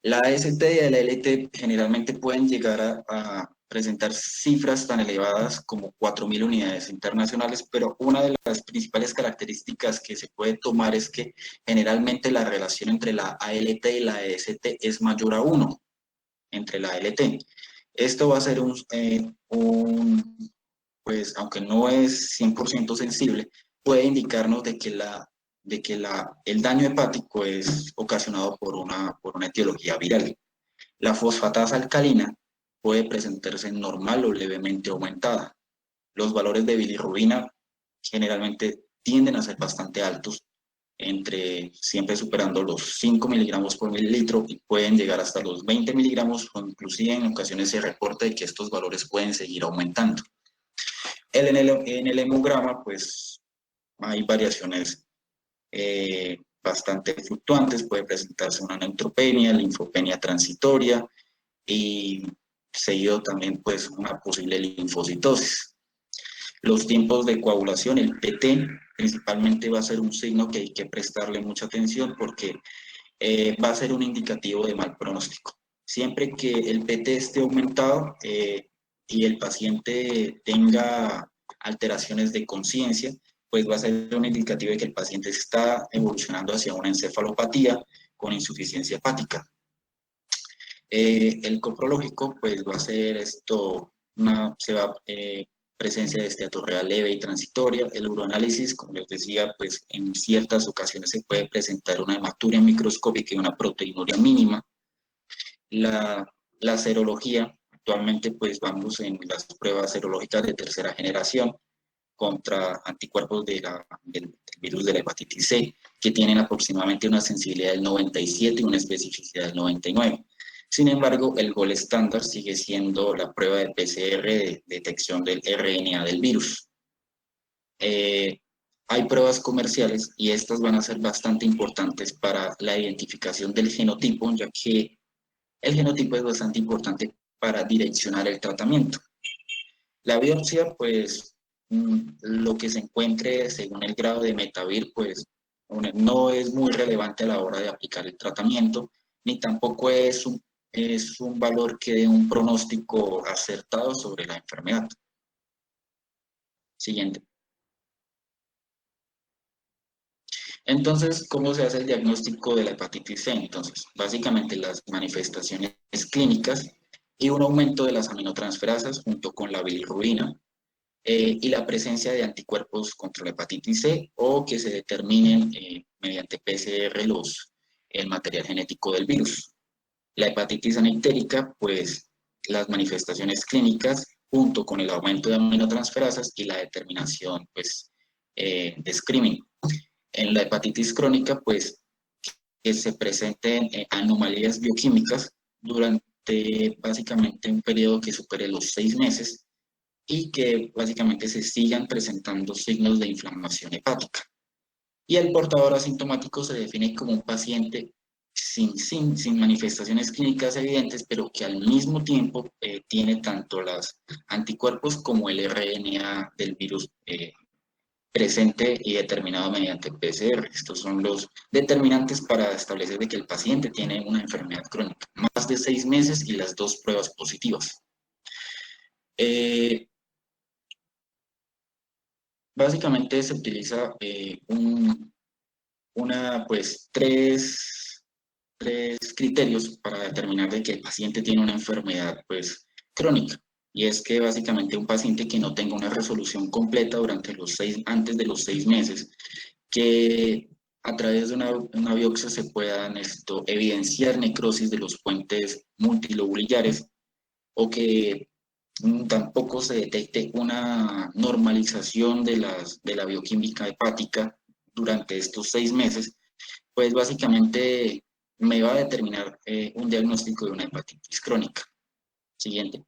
la AST y la LT generalmente pueden llegar a presentar cifras tan elevadas como 4.000 unidades internacionales, pero una de las principales características que se puede tomar es que generalmente la relación entre la ALT y la AST es mayor a 1 entre la ALT. Esto va a ser pues aunque no es 100% sensible, puede indicarnos de que el daño hepático es ocasionado por una etiología viral. La fosfatasa alcalina puede presentarse normal o levemente aumentada. Los valores de bilirrubina generalmente tienden a ser bastante altos, siempre superando los 5 miligramos por mililitro y pueden llegar hasta los 20 miligramos, o inclusive en ocasiones se reporta de que estos valores pueden seguir aumentando. En el hemograma, pues hay variaciones bastante fluctuantes, puede presentarse una neutropenia, linfopenia transitoria y seguido también pues una posible linfocitosis. Los tiempos de coagulación, el PT, principalmente va a ser un signo que hay que prestarle mucha atención porque va a ser un indicativo de mal pronóstico. Siempre que el PT esté aumentado y el paciente tenga alteraciones de conciencia, pues va a ser un indicativo de que el paciente está evolucionando hacia una encefalopatía con insuficiencia hepática. El coprológico, pues va a ser presencia de esteatorrea leve y transitoria. El uroanálisis, como les decía, pues en ciertas ocasiones se puede presentar una hematuria microscópica y una proteinuria mínima. La serología, actualmente pues vamos en las pruebas serológicas de tercera generación contra anticuerpos del virus de la hepatitis C, que tienen aproximadamente una sensibilidad del 97 y una especificidad del 99. Sin embargo, el gol estándar sigue siendo la prueba de PCR de detección del RNA del virus. Hay pruebas comerciales y estas van a ser bastante importantes para la identificación del genotipo, ya que el genotipo es bastante importante para direccionar el tratamiento. La biopsia, pues, lo que se encuentre según el grado de metavir, pues, no es muy relevante a la hora de aplicar el tratamiento, ni tampoco es un valor que dé un pronóstico acertado sobre la enfermedad. Siguiente. Entonces, ¿cómo se hace el diagnóstico de la hepatitis C? Entonces, básicamente las manifestaciones clínicas y un aumento de las aminotransferasas junto con la bilirrubina y la presencia de anticuerpos contra la hepatitis C o que se determinen mediante PCR el material genético del virus. La hepatitis anictérica, pues las manifestaciones clínicas junto con el aumento de aminotransferasas y la determinación pues, de screening. En la hepatitis crónica, pues que se presenten anomalías bioquímicas durante básicamente un periodo que supere los 6 meses y que básicamente se sigan presentando signos de inflamación hepática. Y el portador asintomático se define como un paciente sin manifestaciones clínicas evidentes, pero que al mismo tiempo tiene tanto los anticuerpos como el RNA del virus presente y determinado mediante PCR. Estos son los determinantes para establecer de que el paciente tiene una enfermedad crónica, más de 6 meses y las 2 pruebas positivas. Básicamente se utiliza tres criterios para determinar de que el paciente tiene una enfermedad pues, crónica. Y es que básicamente un paciente que no tenga una resolución completa antes de los 6 meses, que a través de una biopsia se puedan evidenciar necrosis de los puentes multilobulillares o que tampoco se detecte una normalización de la bioquímica hepática durante estos 6 meses, pues básicamente me va a determinar un diagnóstico de una hepatitis crónica. Siguiente.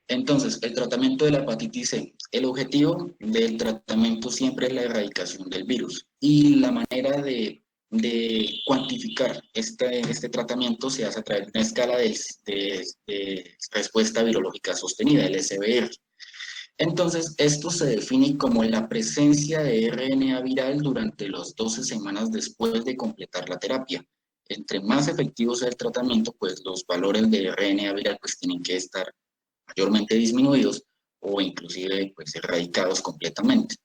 Entonces, el tratamiento de la hepatitis C. El objetivo del tratamiento siempre es la erradicación del virus y la manera de cuantificar este tratamiento se hace a través de una escala de respuesta virológica sostenida, el SVR. Entonces, esto se define como la presencia de RNA viral durante las 12 semanas después de completar la terapia. Entre más efectivo sea el tratamiento, pues los valores de RNA viral pues tienen que estar mayormente disminuidos o inclusive pues erradicados completamente.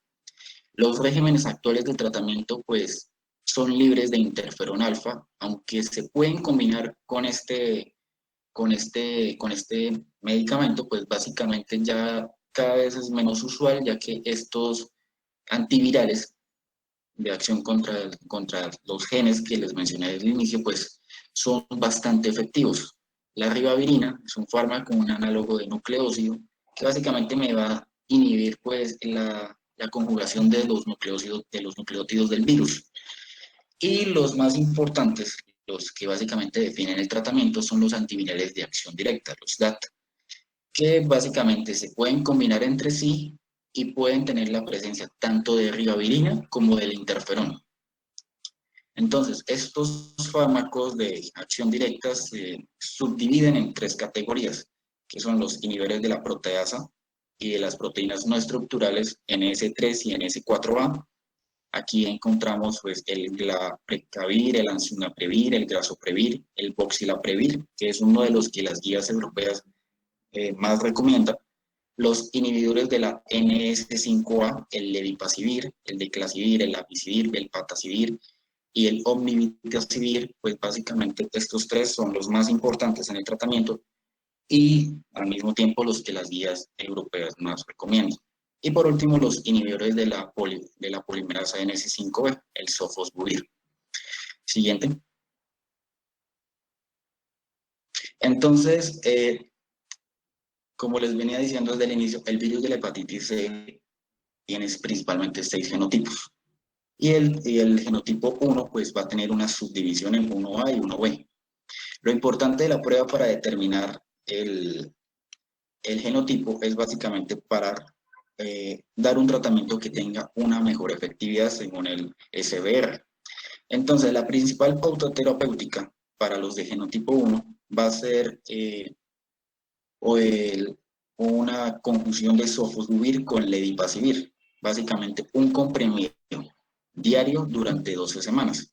Los regímenes actuales de tratamiento pues son libres de interferón alfa, aunque se pueden combinar con este medicamento, pues básicamente ya cada vez es menos usual, ya que estos antivirales de acción contra los genes que les mencioné desde el inicio, pues son bastante efectivos. La ribavirina es un fármaco, un análogo de nucleócido, que básicamente me va a inhibir pues, la conjugación de los nucleótidos del virus. Y los más importantes, los que básicamente definen el tratamiento, son los antivirales de acción directa, los DAT, que básicamente se pueden combinar entre sí y pueden tener la presencia tanto de ribavirina como del interferón. Entonces, estos fármacos de acción directa se subdividen en tres categorías, que son los inhibidores de la proteasa y de las proteínas no estructurales NS3 y NS4A. Aquí encontramos pues, el glaprecavir, el ansunaprevir, el grasoprevir, el voxilaprevir, que es uno de los que las guías europeas más recomiendan. Los inhibidores de la NS5A, el levikasivir, el declasivir, el apicidir, el patacivir y el omnivitazivir, pues básicamente estos tres son los más importantes en el tratamiento y al mismo tiempo los que las guías europeas más recomiendan. Y por último, los inhibidores de la polimerasa NS5B, el sofosbuvir. Siguiente. Entonces, como les venía diciendo desde el inicio, el virus de la hepatitis C tiene principalmente 6 genotipos. Y el genotipo 1 pues, va a tener una subdivisión en 1A y 1B. Lo importante de la prueba para determinar el genotipo es básicamente para dar un tratamiento que tenga una mejor efectividad según el SBR. Entonces, la principal pauta terapéutica para los de genotipo 1 va a ser una conjunción de sofosbuvir con ledipasivir, básicamente un comprimido diario durante 12 semanas.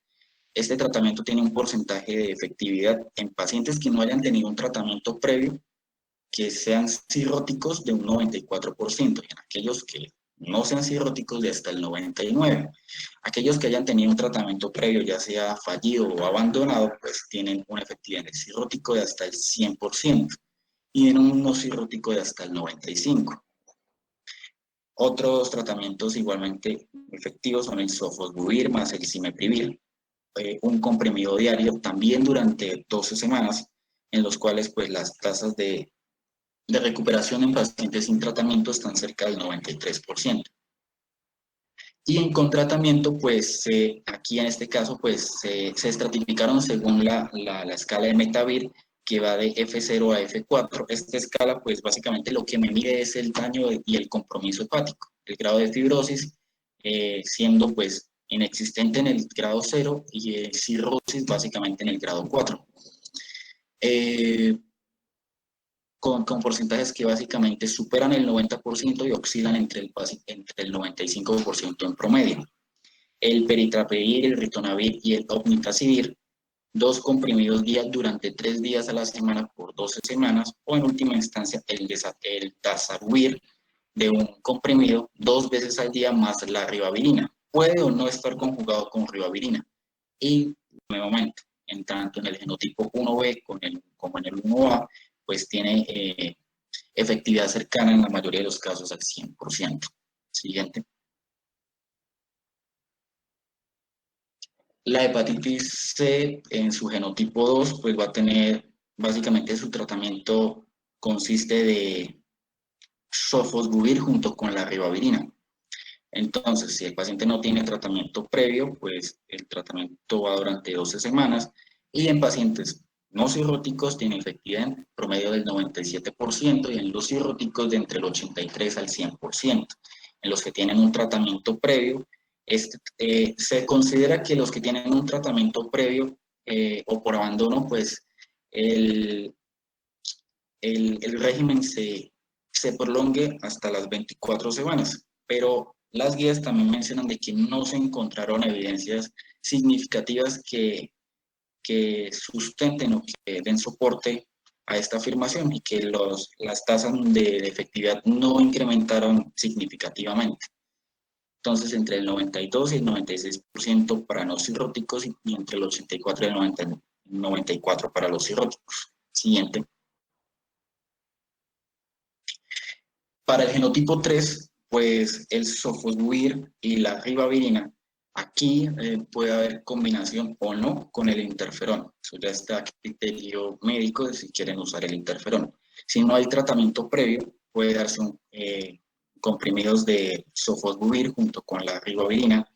Este tratamiento tiene un porcentaje de efectividad en pacientes que no hayan tenido un tratamiento previo que sean cirróticos de un 94% y en aquellos que no sean cirróticos de hasta el 99%. Aquellos que hayan tenido un tratamiento previo, ya sea fallido o abandonado, pues tienen una efectividad en el cirrótico de hasta el 100% y en un no cirrótico de hasta el 95%. Otros tratamientos igualmente efectivos son el sofosbuvir más el cimeprivir, un comprimido diario también durante 12 semanas, en los cuales pues las tasas de recuperación en pacientes sin tratamiento están cerca del 93%. Y en con tratamiento, pues aquí en este caso, pues se estratificaron según la escala de Metavir, que va de F0 a F4. Esta escala, pues básicamente lo que me mide es el daño y el compromiso hepático, el grado de fibrosis, siendo pues inexistente en el grado 0 y cirrosis básicamente en el grado 4. Con porcentajes que básicamente superan el 90% y oscilan entre el 95% en promedio. El peritrapevir, el ritonavir y el omnipacivir, 2 comprimidos días durante 3 días a la semana por 12 semanas, o en última instancia el tazaruvir, de un comprimido 2 veces al día más la ribavirina. Puede o no estar conjugado con ribavirina. Y nuevamente, en tanto en el genotipo 1B como en el 1A, pues tiene efectividad cercana en la mayoría de los casos al 100%. Siguiente. La hepatitis C en su genotipo 2 pues va a tener, básicamente su tratamiento consiste de sofosbuvir junto con la ribavirina. Entonces, si el paciente no tiene tratamiento previo, pues el tratamiento va durante 12 semanas y en pacientes no cirróticos tiene efectividad en promedio del 97% y en los cirróticos de entre el 83 al 100%. En los que tienen un tratamiento previo, se considera que los que tienen un tratamiento previo o por abandono, pues el régimen se prolongue hasta las 24 semanas, pero las guías también mencionan de que no se encontraron evidencias significativas que sustenten o que den soporte a esta afirmación y que las tasas de efectividad no incrementaron significativamente. Entonces, entre el 92 y el 96% para no cirróticos y entre el 84 y el 94 para los cirróticos. Siguiente. Para el genotipo 3, pues el sofosbuvir y la ribavirina Aquí puede haber combinación o no con el interferón. Eso ya está a criterio médico de si quieren usar el interferón. Si no hay tratamiento previo, puede darse comprimidos de sofosbuvir junto con la ribavirina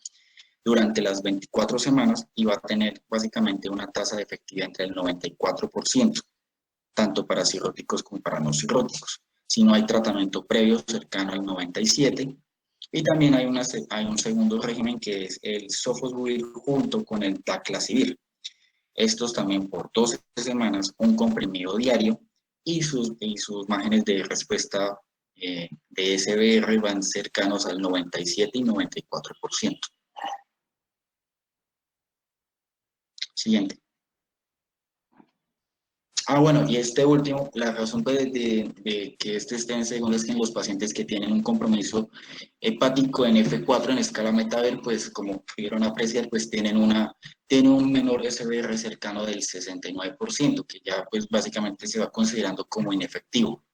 durante las 24 semanas y va a tener básicamente una tasa de efectividad entre el 94%, tanto para cirróticos como para no cirróticos. Si no hay tratamiento previo, cercano al 97%. Y también hay un segundo régimen que es el sofosbuvir junto con el taclacivir. Estos también por 12 semanas, un comprimido diario y sus márgenes de respuesta de SBR van cercanos al 97 y 94%. Siguiente. Bueno, y este último, la razón de que este esté en segundo es que en los pacientes que tienen un compromiso hepático en F4 en escala Metaver, pues como pudieron apreciar, pues tienen un menor SBR cercano del 69%, que ya pues básicamente se va considerando como inefectivo.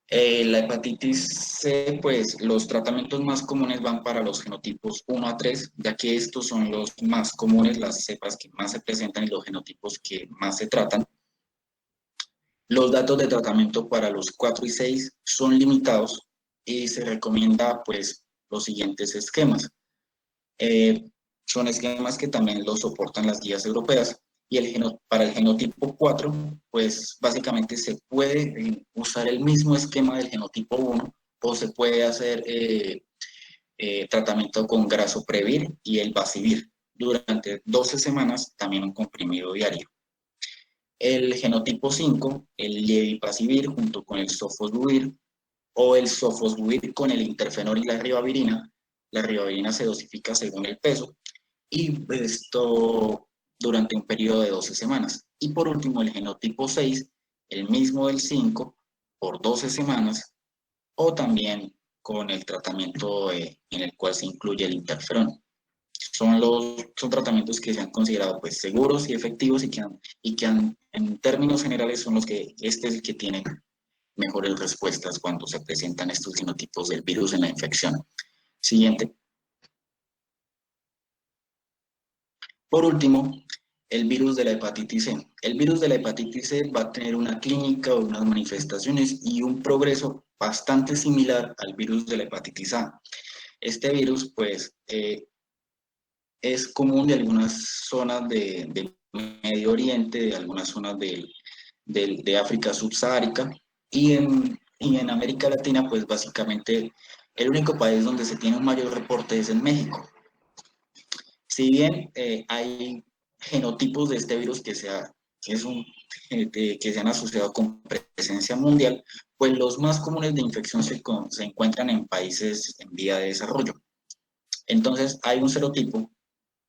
La hepatitis C, pues los tratamientos más comunes van para los genotipos 1 a 3, ya que estos son los más comunes, las cepas que más se presentan y los genotipos que más se tratan. Los datos de tratamiento para los 4 y 6 son limitados y se recomienda pues los siguientes esquemas. Son esquemas que también los soportan las guías europeas y para el genotipo 4 pues básicamente se puede usar el mismo esquema del genotipo 1 o se puede hacer tratamiento con grasoprevir y el Vasivir durante 12 semanas, también un comprimido diario. El genotipo 5, el Levetiracetam junto con el sofosbuvir o el sofosbuvir con el interferón y la ribavirina. La ribavirina se dosifica según el peso y esto durante un periodo de 12 semanas. Y por último, el genotipo 6, el mismo del 5, por 12 semanas o también con el tratamiento en el cual se incluye el interferón. Son tratamientos que se han considerado pues seguros y efectivos y que en términos generales son los que este es el que tiene mejores respuestas cuando se presentan estos genotipos del virus en la infección. Siguiente. Por último, el virus de la hepatitis C. El virus de la hepatitis C va a tener una clínica o unas manifestaciones y un progreso bastante similar al virus de la hepatitis A. Este virus, pues, es común de algunas zonas de Medio Oriente, de algunas zonas de África subsaharica y en América Latina, pues básicamente el único país donde se tiene un mayor reporte es en México. Si bien hay genotipos de este virus que se han asociado con presencia mundial, pues los más comunes de infección se encuentran en países en vía de desarrollo. Entonces hay un serotipo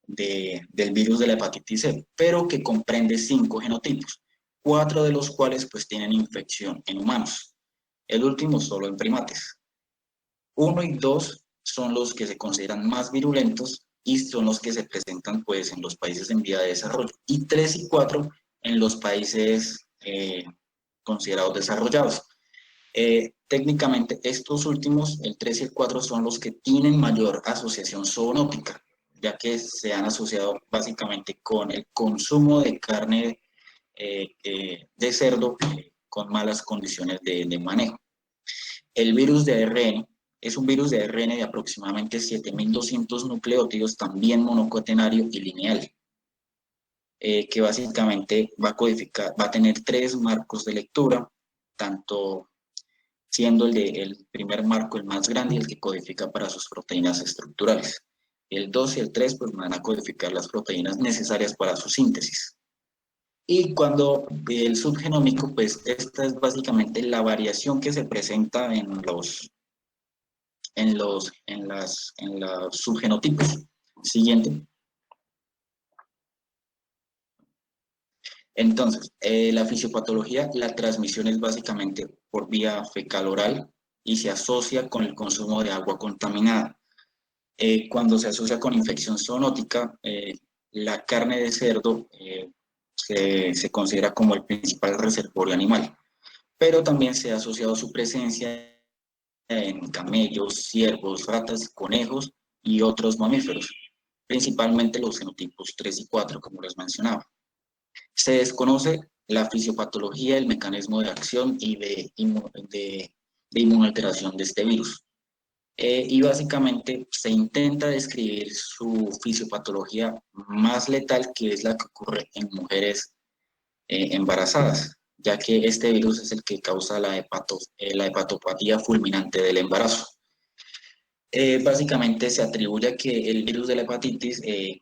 del virus de la hepatitis C, pero que comprende 5 genotipos, 4 de los cuales pues tienen infección en humanos, el último solo en primates. 1 y 2 son los que se consideran más virulentos y son los que se presentan pues en los países en vía de desarrollo, y 3 y 4 en los países considerados desarrollados. Técnicamente estos últimos, el 3 y el 4, son los que tienen mayor asociación zoonótica, ya que se han asociado básicamente con el consumo de carne de cerdo con malas condiciones de manejo. El virus de ARN es un virus de ARN de aproximadamente 7.200 nucleótidos, también monocatenario y lineal, que básicamente va a tener 3 marcos de lectura, tanto siendo el primer marco el más grande y el que codifica para sus proteínas estructurales. El 2 y el 3 pues van a codificar las proteínas necesarias para su síntesis. Y cuando el subgenómico, pues esta es básicamente la variación que se presenta en los subgenotipos. Siguiente. Entonces, la fisiopatología, la transmisión es básicamente por vía fecal oral y se asocia con el consumo de agua contaminada. Cuando se asocia con infección zoonótica, la carne de cerdo se considera como el principal reservorio animal, pero también se ha asociado su presencia en camellos, ciervos, ratas, conejos y otros mamíferos. principalmente los fenotipos 3 y 4, como les mencionaba. Se desconoce la fisiopatología, el mecanismo de acción y de inmunoalteración de este virus. Y básicamente se intenta describir su fisiopatología más letal, que es la que ocurre en mujeres embarazadas, ya que este virus es el que causa la hepatopatía fulminante del embarazo. Básicamente se atribuye a que el virus de la hepatitis,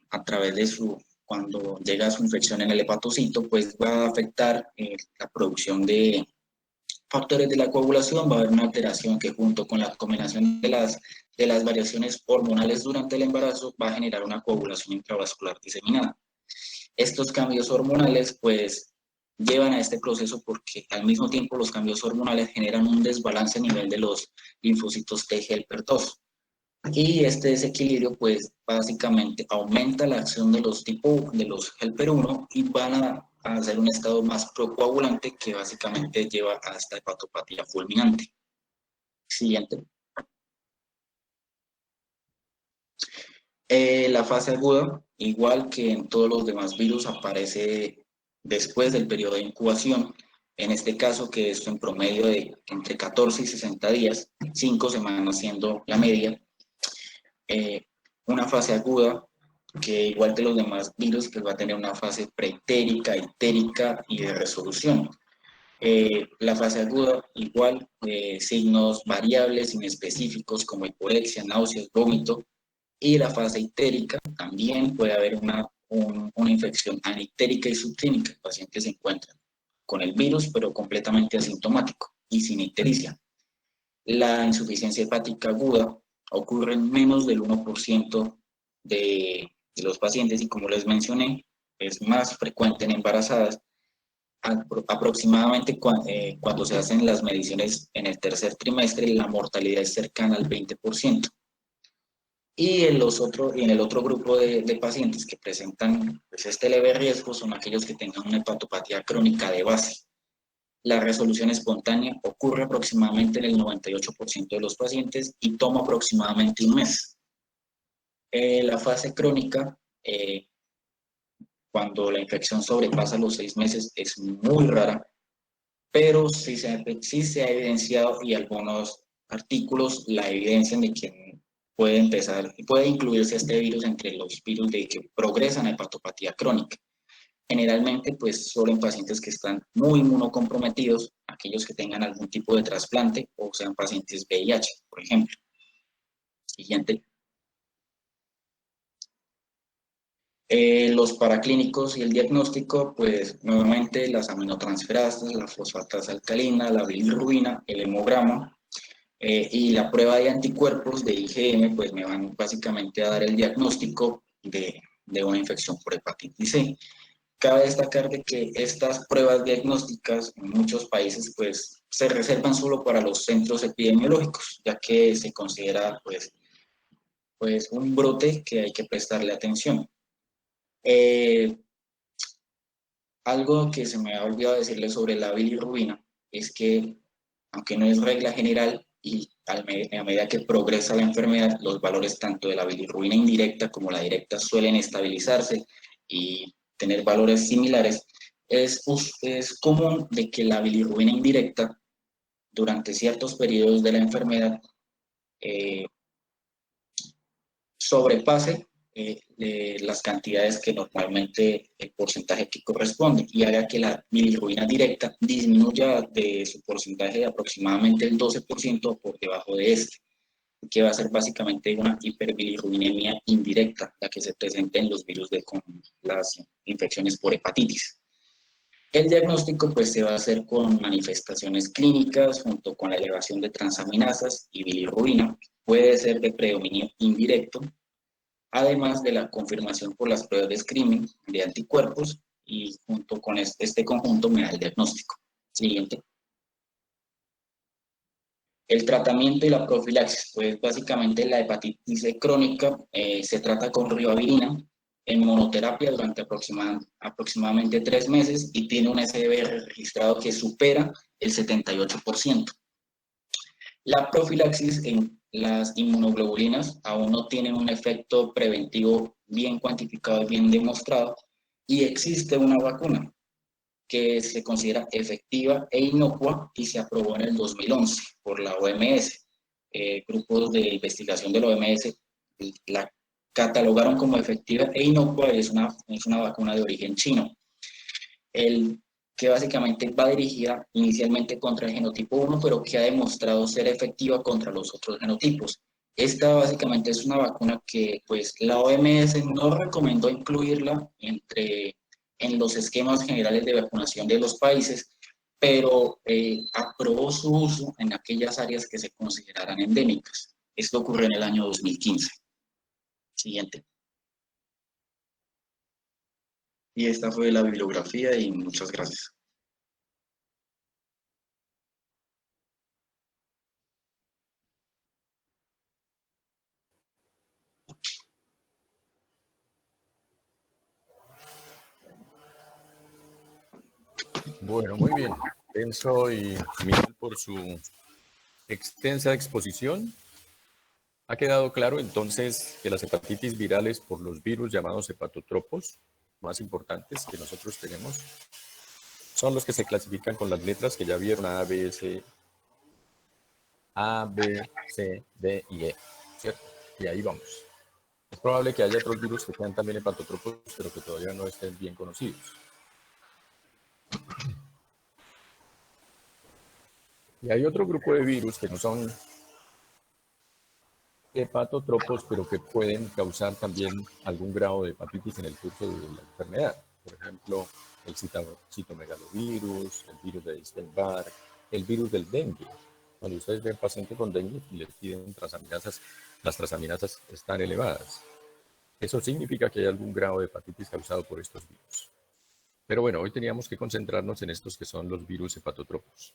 a través de cuando llega a su infección en el hepatocito, pues va a afectar la producción de factores de la coagulación. Va a haber una alteración que, junto con la combinación de las variaciones hormonales durante el embarazo, va a generar una coagulación intravascular diseminada. Estos cambios hormonales pues llevan a este proceso, porque al mismo tiempo los cambios hormonales generan un desbalance a nivel de los linfocitos T helper 2. Y este desequilibrio pues básicamente aumenta la acción de los helper 1 y van a hacer un estado más procoagulante, que básicamente lleva a esta hepatopatía fulminante. Siguiente. La fase aguda, igual que en todos los demás virus, aparece después del periodo de incubación. En este caso, que es en promedio de entre 14 y 60 días, 5 semanas siendo la media. Una fase aguda que, igual que los demás virus, pues va a tener una fase preitérica, itérica y de resolución. La fase aguda, igual, signos variables, inespecíficos como hiporexia, náuseas, vómito. Y la fase itérica, también puede haber una infección anictérica y subclínica. El paciente se encuentra con el virus, pero completamente asintomático y sin ictericia. La insuficiencia hepática aguda ocurre en menos del 1% de los pacientes, y, como les mencioné, es más frecuente en embarazadas. Aproximadamente cuando se hacen las mediciones en el tercer trimestre, la mortalidad es cercana al 20%. Y en el otro grupo de pacientes que presentan pues este leve riesgo son aquellos que tengan una hepatopatía crónica de base. La resolución espontánea ocurre aproximadamente en el 98% de los pacientes y toma aproximadamente un mes. La fase crónica, cuando la infección sobrepasa los 6 meses, es muy rara, pero sí se ha evidenciado, y algunos artículos la evidencian, de que puede incluirse este virus entre los virus de que progresan a hepatopatía crónica. Generalmente, pues, solo en pacientes que están muy inmunocomprometidos, aquellos que tengan algún tipo de trasplante o sean pacientes VIH, por ejemplo. Siguiente. Los paraclínicos y el diagnóstico, pues nuevamente las aminotransferasas, la fosfatasa alcalina, la bilirrubina, el hemograma y la prueba de anticuerpos de IgM, pues me van básicamente a dar el diagnóstico de una infección por hepatitis C. Cabe destacar de que estas pruebas diagnósticas en muchos países pues se reservan solo para los centros epidemiológicos, ya que se considera pues un brote que hay que prestarle atención. Algo que se me ha olvidado decirle sobre la bilirrubina es que, aunque no es regla general, y a medida que progresa la enfermedad, los valores tanto de la bilirrubina indirecta como la directa suelen estabilizarse y tener valores similares. Es común de que la bilirrubina indirecta, durante ciertos periodos de la enfermedad, sobrepase las cantidades que normalmente, el porcentaje que corresponde, y haga que la bilirrubina directa disminuya de su porcentaje de aproximadamente el 12% por debajo de este, que va a ser básicamente una hiperbilirrubinemia indirecta, la que se presenta en los virus con las infecciones por hepatitis. El diagnóstico pues se va a hacer con manifestaciones clínicas junto con la elevación de transaminasas y bilirrubina. Puede ser de predominio indirecto, además de la confirmación por las pruebas de screening de anticuerpos, y junto con este conjunto me da el diagnóstico. Siguiente. El tratamiento y la profilaxis, pues básicamente la hepatitis C crónica se trata con ribavirina en monoterapia durante aproximadamente 3 meses y tiene un SBR registrado que supera el 78%. La profilaxis en las inmunoglobulinas aún no tiene un efecto preventivo bien cuantificado y bien demostrado, y existe una vacuna que se considera efectiva e inocua y se aprobó en el 2011 por la OMS. Grupos de investigación de la OMS la catalogaron como efectiva e inocua y es una vacuna de origen chino. El, que básicamente va dirigida inicialmente contra el genotipo 1, pero que ha demostrado ser efectiva contra los otros genotipos. Esta básicamente es una vacuna que pues la OMS no recomendó incluirla en los esquemas generales de vacunación de los países, pero aprobó su uso en aquellas áreas que se consideraran endémicas. Esto ocurrió en el año 2015. Siguiente. Y esta fue la bibliografía y muchas gracias. Bueno, muy bien. Enzo y Miguel por su extensa exposición. Ha quedado claro entonces que las hepatitis virales por los virus llamados hepatotropos más importantes que nosotros tenemos son los que se clasifican con las letras que ya vieron: A, B, C, D y E, ¿cierto? Y ahí vamos. Es probable que haya otros virus que sean también hepatotropos, pero que todavía no estén bien conocidos. Y hay otro grupo de virus que no son hepatotropos, pero que pueden causar también algún grado de hepatitis en el curso de la enfermedad. Por ejemplo, el citomegalovirus, el virus de Epstein-Barr, el virus del dengue. Cuando ustedes ven pacientes con dengue y les piden transaminasas, las transaminasas están elevadas. Eso significa que hay algún grado de hepatitis causado por estos virus. Pero bueno, hoy teníamos que concentrarnos en estos que son los virus hepatotropos.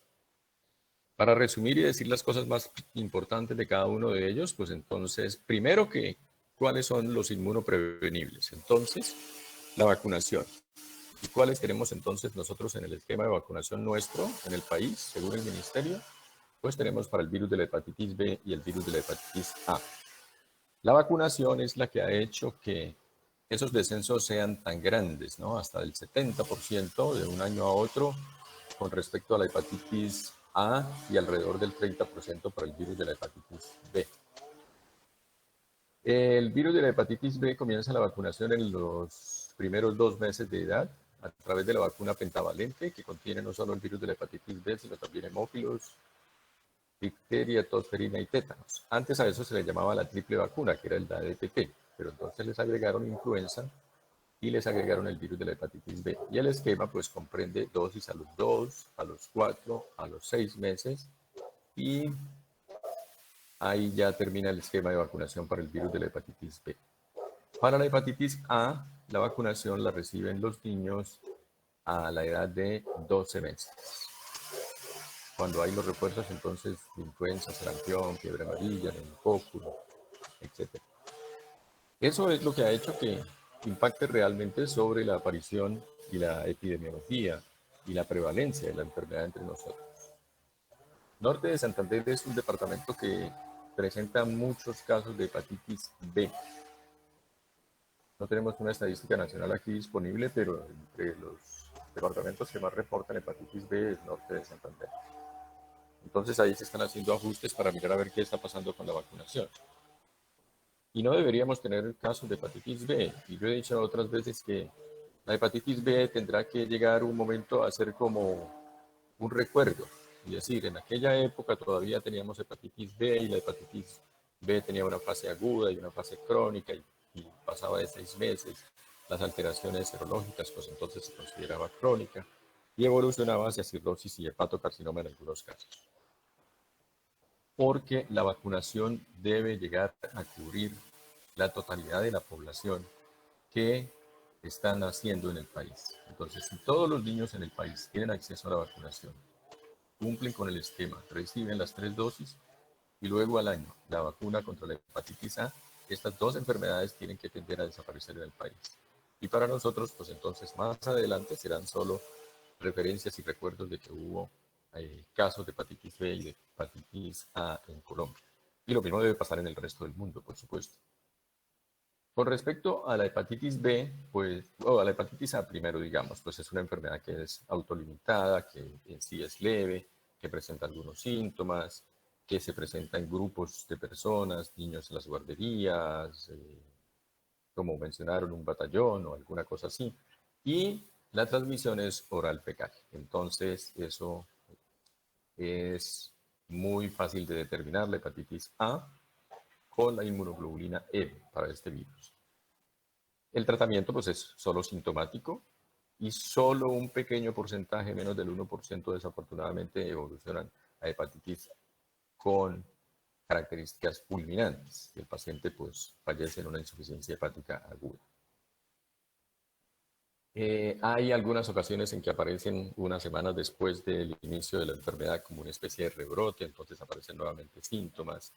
Para resumir y decir las cosas más importantes de cada uno de ellos, pues entonces, primero que, ¿cuáles son los inmunoprevenibles? Entonces, la vacunación. ¿Y cuáles tenemos entonces nosotros en el esquema de vacunación nuestro, en el país, según el ministerio? Pues tenemos para el virus de la hepatitis B y el virus de la hepatitis A. La vacunación es la que ha hecho que esos descensos sean tan grandes, ¿no? Hasta el 70% de un año a otro con respecto a la hepatitis A y alrededor del 30% para el virus de la hepatitis B. El virus de la hepatitis B comienza la vacunación en los primeros 2 meses de edad a través de la vacuna pentavalente, que contiene no solo el virus de la hepatitis B, sino también hemófilos, difteria, tosferina y tétanos. Antes a eso se le llamaba la triple vacuna, que era el DTP, pero entonces les agregaron influenza y les agregaron el virus de la hepatitis B. Y el esquema pues comprende dosis a los 2, a los 4, a los 6 meses, y ahí ya termina el esquema de vacunación para el virus de la hepatitis B. Para la hepatitis A, la vacunación la reciben los niños a la edad de 12 meses. Cuando hay los refuerzos, entonces, de influenza, sarampión, fiebre amarilla, neumococo, etc. Eso es lo que ha hecho que impacte realmente sobre la aparición y la epidemiología y la prevalencia de la enfermedad entre nosotros. Norte de Santander es un departamento que presenta muchos casos de hepatitis B. No tenemos una estadística nacional aquí disponible, pero entre los departamentos que más reportan hepatitis B es Norte de Santander. Entonces ahí se están haciendo ajustes para mirar a ver qué está pasando con la vacunación. Y no deberíamos tener casos de hepatitis B. Y yo he dicho otras veces que la hepatitis B tendrá que llegar un momento a ser como un recuerdo. Es decir, en aquella época todavía teníamos hepatitis B y la hepatitis B tenía una fase aguda y una fase crónica y pasaba de 6 meses. Las alteraciones serológicas, pues entonces se consideraba crónica y evolucionaba hacia cirrosis y hepatocarcinoma en algunos casos. Porque la vacunación debe llegar a cubrir la totalidad de la población que están naciendo en el país. Entonces, si todos los niños en el país tienen acceso a la vacunación, cumplen con el esquema, reciben las 3 dosis y luego al año la vacuna contra la hepatitis A, estas 2 enfermedades tienen que tender a desaparecer en el país. Y para nosotros, pues entonces más adelante serán solo referencias y recuerdos de que hubo casos de hepatitis B y de hepatitis A en Colombia. Y lo mismo debe pasar en el resto del mundo, por supuesto. Con respecto a la hepatitis B, pues, o a la hepatitis A primero, digamos, pues es una enfermedad que es autolimitada, que en sí es leve, que presenta algunos síntomas, que se presenta en grupos de personas, niños en las guarderías, como mencionaron, un batallón o alguna cosa así. Y la transmisión es oral fecal. Entonces, eso es muy fácil de determinar, la hepatitis A, con la inmunoglobulina E para este virus. El tratamiento pues es solo sintomático y solo un pequeño porcentaje, menos del 1% desafortunadamente, evolucionan a hepatitis con características fulminantes. El paciente pues fallece en una insuficiencia hepática aguda. Hay algunas ocasiones en que aparecen unas semanas después del inicio de la enfermedad como una especie de rebrote, entonces aparecen nuevamente síntomas,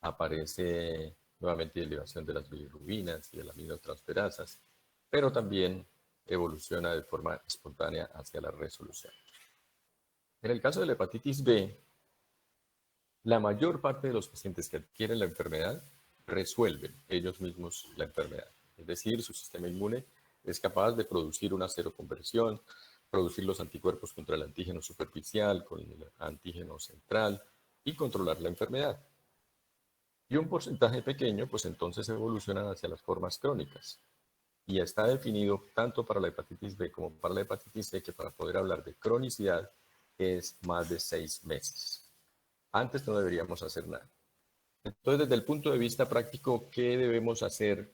aparece nuevamente elevación de las bilirrubinas y de las aminotransferasas, pero también evoluciona de forma espontánea hacia la resolución. En el caso de la hepatitis B, la mayor parte de los pacientes que adquieren la enfermedad resuelven ellos mismos la enfermedad. Es decir, su sistema inmune es capaz de producir una seroconversión, producir los anticuerpos contra el antígeno superficial, con el antígeno central y controlar la enfermedad. Y un porcentaje pequeño, pues entonces evoluciona hacia las formas crónicas. Y está definido tanto para la hepatitis B como para la hepatitis C que para poder hablar de cronicidad es más de 6 meses. Antes no deberíamos hacer nada. Entonces, desde el punto de vista práctico, ¿qué debemos hacer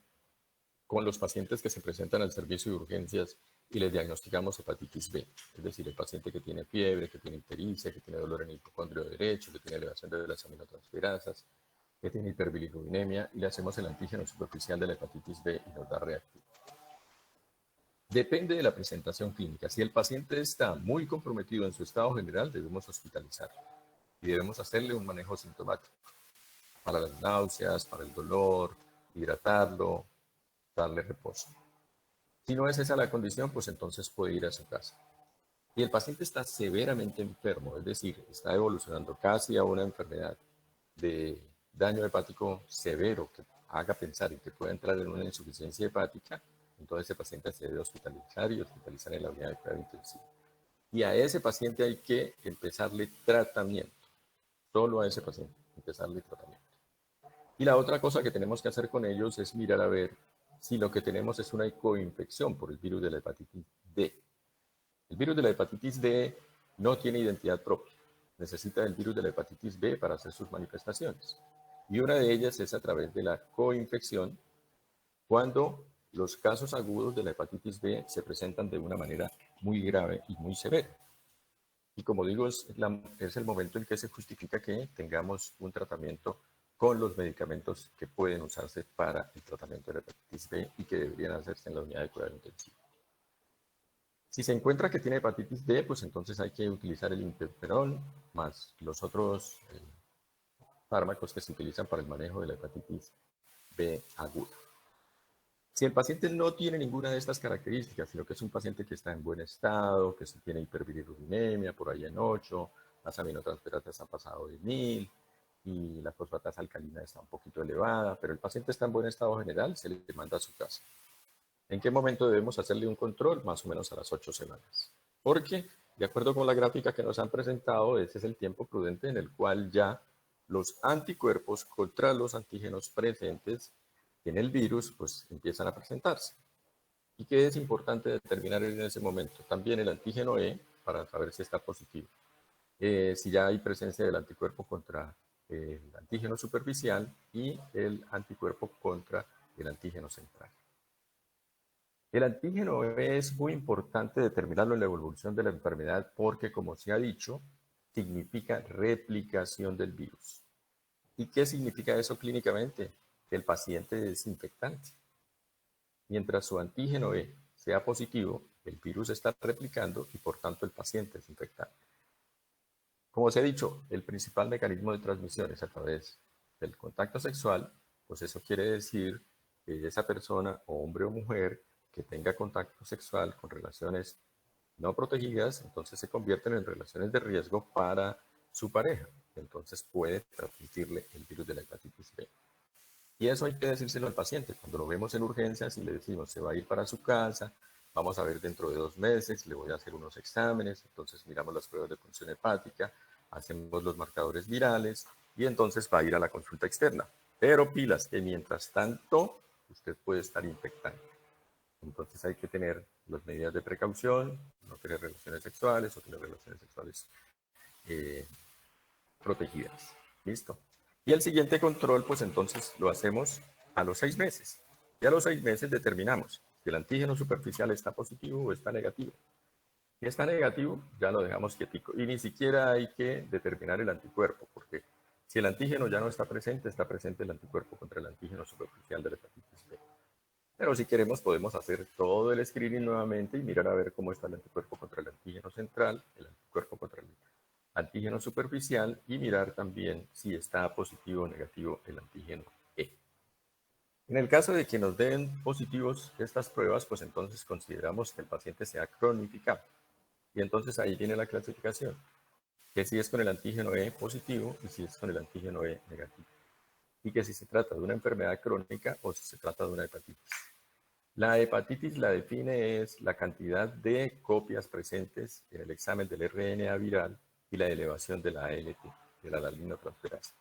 con los pacientes que se presentan al servicio de urgencias y les diagnosticamos hepatitis B? Es decir, el paciente que tiene fiebre, que tiene ictericia, que tiene dolor en el hipocondrio derecho, que tiene elevación de las aminotransferasas, que tiene hiperbilirubinemia, y le hacemos el antígeno superficial de la hepatitis B y nos da reactivo. Depende de la presentación clínica. Si el paciente está muy comprometido en su estado general, debemos hospitalizarlo y debemos hacerle un manejo sintomático para las náuseas, para el dolor, hidratarlo, darle reposo. Si no es esa la condición, pues entonces puede ir a su casa. Si el paciente está severamente enfermo, es decir, está evolucionando casi a una enfermedad de daño hepático severo que haga pensar en que puede entrar en una insuficiencia hepática, entonces ese paciente se debe hospitalizar y hospitalizar en la unidad de cuidado intensivo. Y a ese paciente hay que empezarle tratamiento. Solo a ese paciente, empezarle tratamiento. Y la otra cosa que tenemos que hacer con ellos es mirar a ver si lo que tenemos es una coinfección por el virus de la hepatitis D. El virus de la hepatitis D no tiene identidad propia. Necesita el virus de la hepatitis B para hacer sus manifestaciones. Y una de ellas es a través de la coinfección, cuando los casos agudos de la hepatitis B se presentan de una manera muy grave y muy severa. Y como digo, es el momento en que se justifica que tengamos un tratamiento con los medicamentos que pueden usarse para el tratamiento de la hepatitis B y que deberían hacerse en la unidad de cuidado intensivo. Si se encuentra que tiene hepatitis B, pues entonces hay que utilizar el interferón más los otros fármacos que se utilizan para el manejo de la hepatitis B aguda. Si el paciente no tiene ninguna de estas características, sino que es un paciente que está en buen estado, que tiene hiperbilirubinemia por ahí en 8, las aminotransferasas han pasado de 1000 y la fosfatasa alcalina está un poquito elevada, pero el paciente está en buen estado general, se le manda a su casa. ¿En qué momento debemos hacerle un control? Más o menos a las 8 semanas. Porque, de acuerdo con la gráfica que nos han presentado, ese es el tiempo prudente en el cual ya los anticuerpos contra los antígenos presentes en el virus pues empiezan a presentarse. ¿Y qué es importante determinar en ese momento? También el antígeno E para saber si está positivo. Si ya hay presencia del anticuerpo contra el antígeno superficial y el anticuerpo contra el antígeno central. El antígeno E es muy importante determinarlo en la evolución de la enfermedad porque, como se ha dicho, significa replicación del virus. ¿Y qué significa eso clínicamente? Que el paciente es infectante. Mientras su antígeno E sea positivo, el virus está replicando y por tanto el paciente es infectante. Como se ha dicho, el principal mecanismo de transmisión es a través del contacto sexual, pues eso quiere decir que esa persona, hombre o mujer, que tenga contacto sexual con relaciones no protegidas, entonces se convierten en relaciones de riesgo para su pareja. Entonces puede transmitirle el virus de la hepatitis B. Y eso hay que decírselo al paciente. Cuando lo vemos en urgencias y le decimos, se va a ir para su casa, vamos a ver dentro de 2 meses, le voy a hacer unos exámenes, entonces miramos las pruebas de función hepática, hacemos los marcadores virales y entonces va a ir a la consulta externa. Pero pilas, que mientras tanto usted puede estar infectando. Entonces hay que tener las medidas de precaución, no tener relaciones sexuales o tener relaciones sexuales protegidas. ¿Listo? Y el siguiente control, pues entonces lo hacemos a los 6 meses. Y a los 6 meses determinamos si el antígeno superficial está positivo o está negativo. Si está negativo, ya lo dejamos quietico. Y ni siquiera hay que determinar el anticuerpo, porque si el antígeno ya no está presente el anticuerpo contra el antígeno superficial de la hepatitis B. Pero si queremos, podemos hacer todo el screening nuevamente y mirar a ver cómo está el anticuerpo contra el antígeno central, el anticuerpo contra el antígeno superficial y mirar también si está positivo o negativo el antígeno E. En el caso de que nos den positivos estas pruebas, pues entonces consideramos que el paciente sea cronificado. Y entonces ahí viene la clasificación, que si es con el antígeno E positivo y si es con el antígeno E negativo. Y que si se trata de una enfermedad crónica o si se trata de una hepatitis. La hepatitis la define es la cantidad de copias presentes en el examen del RNA viral y la elevación de la ALT, de la alaninotransferasa.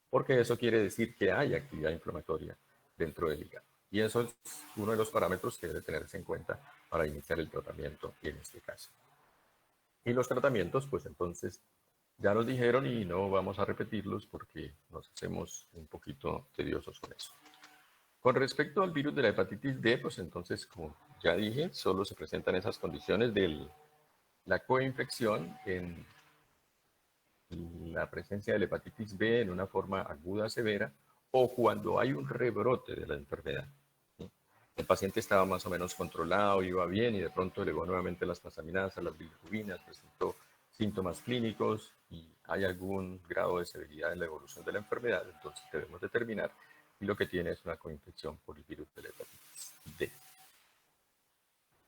Porque eso quiere decir que hay actividad inflamatoria dentro del hígado. Y eso es uno de los parámetros que debe tenerse en cuenta para iniciar el tratamiento en este caso. Y los tratamientos, pues entonces ya nos dijeron y no vamos a repetirlos porque nos hacemos un poquito tediosos con eso. Con respecto al virus de la hepatitis D, pues entonces, como ya dije, solo se presentan esas condiciones de la coinfección en la presencia de la hepatitis B en una forma aguda severa o cuando hay un rebrote de la enfermedad. ¿Sí? El paciente estaba más o menos controlado, iba bien y de pronto elevó nuevamente las transaminasas, las bilirrubinas, presentó síntomas clínicos y hay algún grado de severidad en la evolución de la enfermedad, entonces debemos determinar y lo que tiene es una coinfección por el virus de la hepatitis D.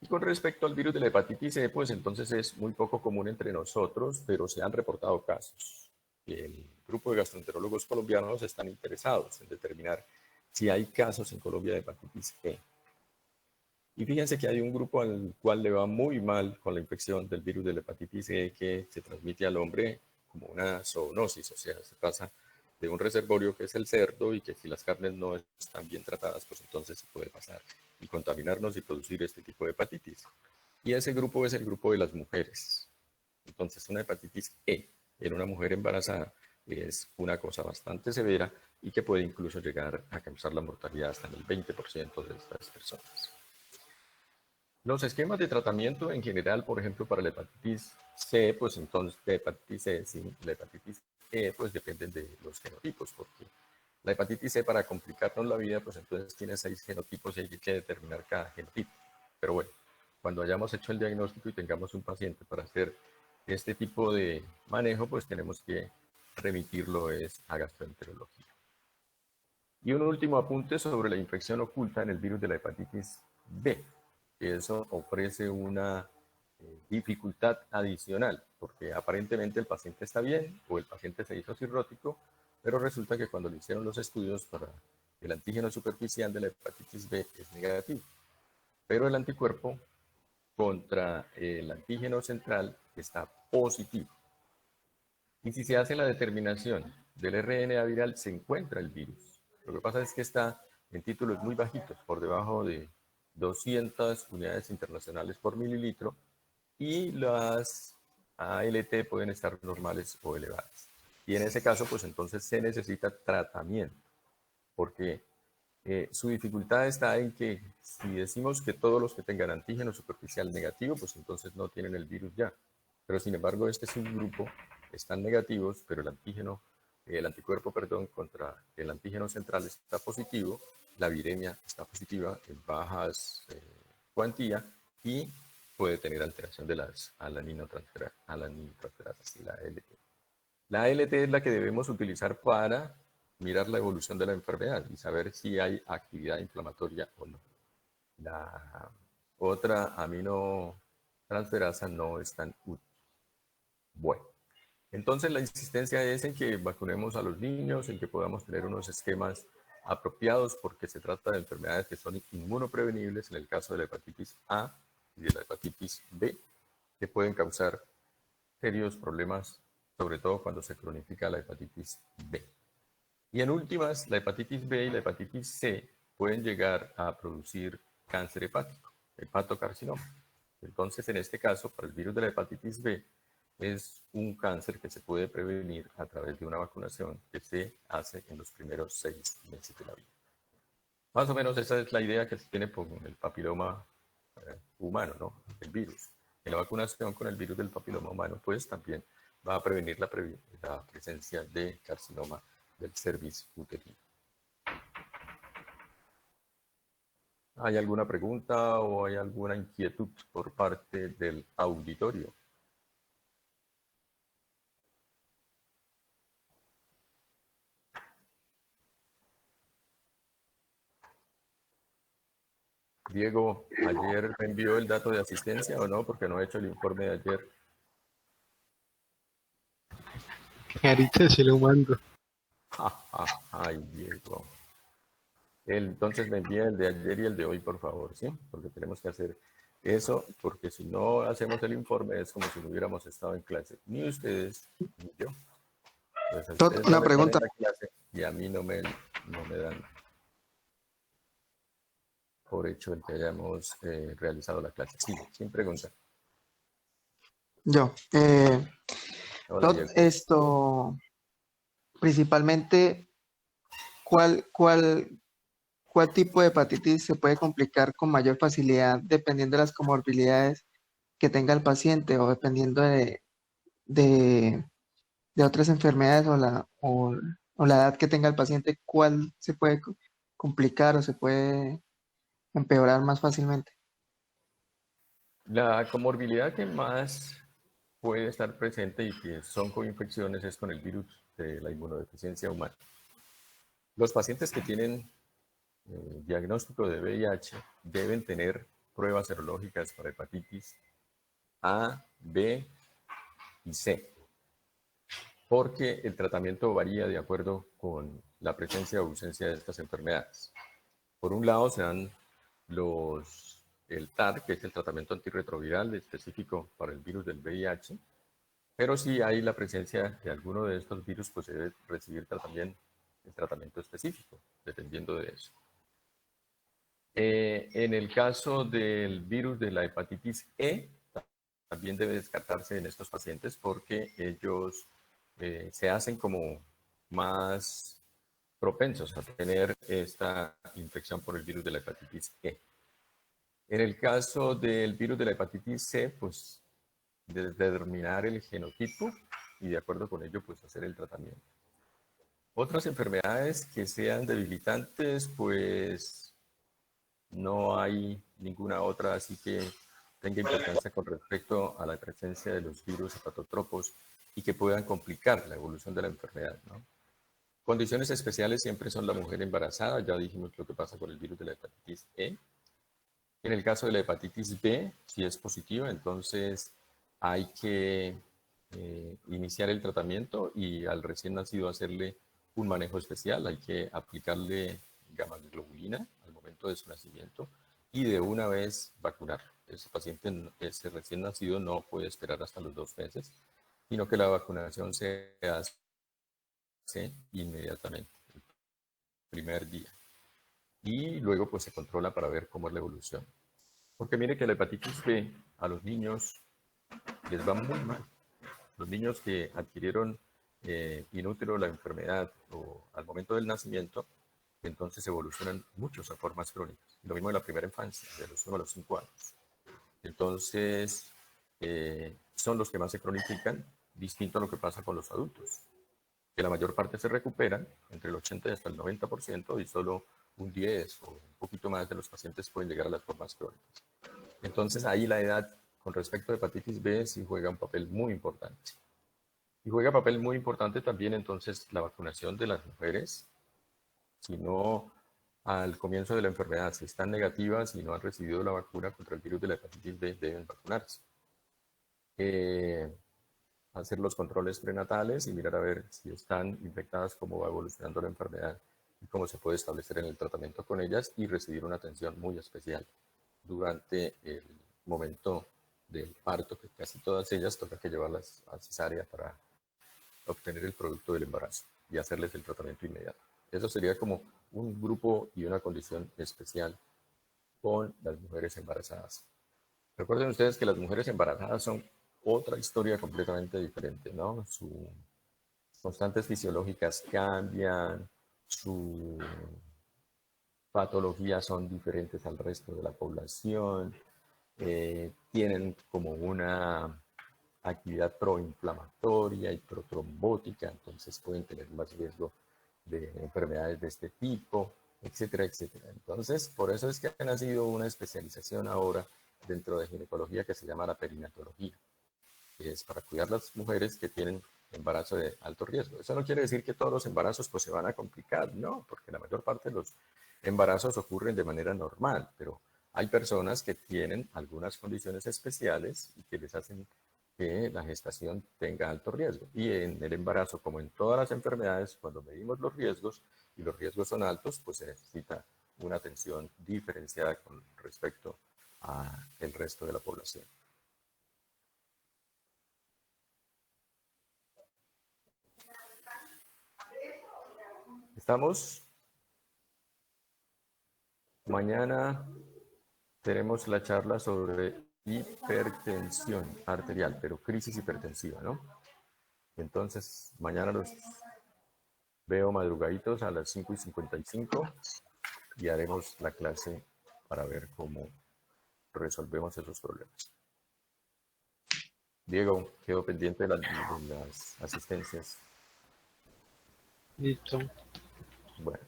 Y con respecto al virus de la hepatitis C, pues entonces es muy poco común entre nosotros, pero se han reportado casos. El grupo de gastroenterólogos colombianos están interesados en determinar si hay casos en Colombia de hepatitis E. Y fíjense que hay un grupo al cual le va muy mal con la infección del virus de la hepatitis E que se transmite al hombre como una zoonosis, o sea, se pasa de un reservorio que es el cerdo y que si las carnes no están bien tratadas, pues entonces se puede pasar y contaminarnos y producir este tipo de hepatitis. Y ese grupo es el grupo de las mujeres. Entonces, una hepatitis E en una mujer embarazada es una cosa bastante severa y que puede incluso llegar a causar la mortalidad hasta en el 20% de estas personas. Los esquemas de tratamiento en general, por ejemplo, para la hepatitis C, pues entonces, de hepatitis C, sí, la hepatitis E, pues dependen de los genotipos, porque la hepatitis C, para complicarnos la vida, pues entonces tiene 6 genotipos y hay que determinar cada genotipo. Pero bueno, cuando hayamos hecho el diagnóstico y tengamos un paciente para hacer este tipo de manejo, pues tenemos que remitirlo a gastroenterología. Y un último apunte sobre la infección oculta en el virus de la hepatitis B. Eso ofrece una dificultad adicional, porque aparentemente el paciente está bien o el paciente se hizo cirrótico, pero resulta que cuando le hicieron los estudios para el antígeno superficial de la hepatitis B es negativo, pero el anticuerpo contra el antígeno central está positivo. Y si se hace la determinación del RNA viral, se encuentra el virus. Lo que pasa es que está en títulos muy bajitos, por debajo de 200 unidades internacionales por mililitro, y las ALT pueden estar normales o elevadas. Y en ese caso, pues entonces se necesita tratamiento, porque su dificultad está en que si decimos que todos los que tengan antígeno superficial negativo, pues entonces no tienen el virus ya. Pero sin embargo, este subgrupo están negativos, pero el anticuerpo, perdón, contra el antígeno central está positivo, la viremia está positiva en bajas cuantía y puede tener alteración de las alaninotransferasas y la ALT. La ALT es la que debemos utilizar para mirar la evolución de la enfermedad y saber si hay actividad inflamatoria o no. La otra aminotransferasa no es tan útil. Bueno, entonces la insistencia es en que vacunemos a los niños, en que podamos tener unos esquemas apropiados porque se trata de enfermedades que son inmunoprevenibles en el caso de la hepatitis A y de la hepatitis B, que pueden causar serios problemas, sobre todo cuando se cronifica la hepatitis B. Y en últimas, la hepatitis B y la hepatitis C pueden llegar a producir cáncer hepático, hepatocarcinoma. Entonces, en este caso, para el virus de la hepatitis B, es un cáncer que se puede prevenir a través de una vacunación que se hace en los primeros 6 meses de la vida. Más o menos esa es la idea que se tiene con el papiloma humano, ¿no? El virus. En la vacunación con el virus del papiloma humano, pues también va a prevenir la presencia de carcinoma del cervix uterino. ¿Hay alguna pregunta o hay alguna inquietud por parte del auditorio? Diego, ¿ayer me envió el dato de asistencia o no? Porque no he hecho el informe de ayer. Ahorita se lo mando. Ay, Diego. Entonces me envía el de ayer y el de hoy, por favor, ¿sí? Porque tenemos que hacer eso, porque si no hacemos el informe es como si no hubiéramos estado en clase. Ni ustedes, ni yo. Pues a ustedes Una no están pregunta. en la clase y a mí no me dan por hecho el que hayamos realizado la clase. Sí, sin pregunta. Yo. Hola, Diego. Esto, principalmente, ¿cuál tipo de hepatitis se puede complicar con mayor facilidad dependiendo de las comorbilidades que tenga el paciente o dependiendo de, de otras enfermedades o la edad que tenga el paciente? ¿Cuál se puede complicar o se puede empeorar más fácilmente? La comorbilidad que más puede estar presente y que son coinfecciones es con el virus de la inmunodeficiencia humana. Los pacientes que tienen diagnóstico de VIH deben tener pruebas serológicas para hepatitis A, B y C, porque el tratamiento varía de acuerdo con la presencia o ausencia de estas enfermedades. Por un lado se dan el TAR, que es el tratamiento antirretroviral específico para el virus del VIH, pero si hay la presencia de alguno de estos virus, pues se debe recibir también el tratamiento específico, dependiendo de eso. En el caso del virus de la hepatitis E, también debe descartarse en estos pacientes porque ellos se hacen como más propensos a tener esta infección por el virus de la hepatitis E. En el caso del virus de la hepatitis C, pues determinar el genotipo y de acuerdo con ello, pues hacer el tratamiento. Otras enfermedades que sean debilitantes, pues no hay ninguna otra, así que tenga importancia con respecto a la presencia de los virus hepatotropos y que puedan complicar la evolución de la enfermedad, ¿no? Condiciones especiales siempre son la mujer embarazada, ya dijimos lo que pasa con el virus de la hepatitis E. En el caso de la hepatitis B, si es positiva, entonces hay que iniciar el tratamiento y al recién nacido hacerle un manejo especial. Hay que aplicarle gamma globulina al momento de su nacimiento y de una vez vacunarlo. Ese paciente, ese recién nacido, no puede esperar hasta los 2 meses, sino que la vacunación se hace inmediatamente, el primer día. Y luego pues se controla para ver cómo es la evolución. Porque mire que la hepatitis B a los niños les va muy mal. Los niños que adquirieron in utero la enfermedad o al momento del nacimiento, entonces evolucionan muchos a formas crónicas. Lo mismo en la primera infancia, de los 1 a los 5 años. Entonces, son los que más se cronifican, distinto a lo que pasa con los adultos, que la mayor parte se recuperan, entre el 80 y hasta el 90%, y solo un 10 o un poquito más de los pacientes pueden llegar a las formas crónicas. Entonces, ahí la edad con respecto a hepatitis B sí juega un papel muy importante. Y juega papel muy importante también entonces la vacunación de las mujeres. Si no, al comienzo de la enfermedad, si están negativas y no han recibido la vacuna contra el virus de la hepatitis B, deben vacunarse. Hacer los controles prenatales y mirar a ver si están infectadas, cómo va evolucionando la enfermedad y cómo se puede establecer en el tratamiento con ellas y recibir una atención muy especial durante el momento del parto, que casi todas ellas toca que llevarlas a cesárea para obtener el producto del embarazo y hacerles el tratamiento inmediato. Eso sería como un grupo y una condición especial con las mujeres embarazadas. Recuerden ustedes que las mujeres embarazadas son otra historia completamente diferente, ¿no? Sus constantes fisiológicas cambian, sus patologías son diferentes al resto de la población, tienen como una actividad proinflamatoria y protrombótica, entonces pueden tener más riesgo de enfermedades de este tipo, etcétera, etcétera. Entonces, por eso es que ha nacido una especialización ahora dentro de ginecología que se llama la perinatología, que es para cuidar las mujeres que tienen embarazo de alto riesgo. Eso no quiere decir que todos los embarazos pues se van a complicar, no, porque la mayor parte de los embarazos ocurren de manera normal, pero hay personas que tienen algunas condiciones especiales y que les hacen que la gestación tenga alto riesgo. Y en el embarazo, como en todas las enfermedades, cuando medimos los riesgos y los riesgos son altos, pues se necesita una atención diferenciada con respecto al resto de la población. ¿Estamos? Mañana tenemos la charla sobre hipertensión arterial, pero crisis hipertensiva, ¿no? Entonces, mañana los veo madrugaditos a las 5:55 y haremos la clase para ver cómo resolvemos esos problemas. Diego, quedo pendiente de las asistencias. Listo. Bueno,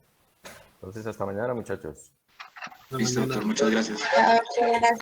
entonces hasta mañana, muchachos. Hasta Listo, mañana. doctor, muchas gracias.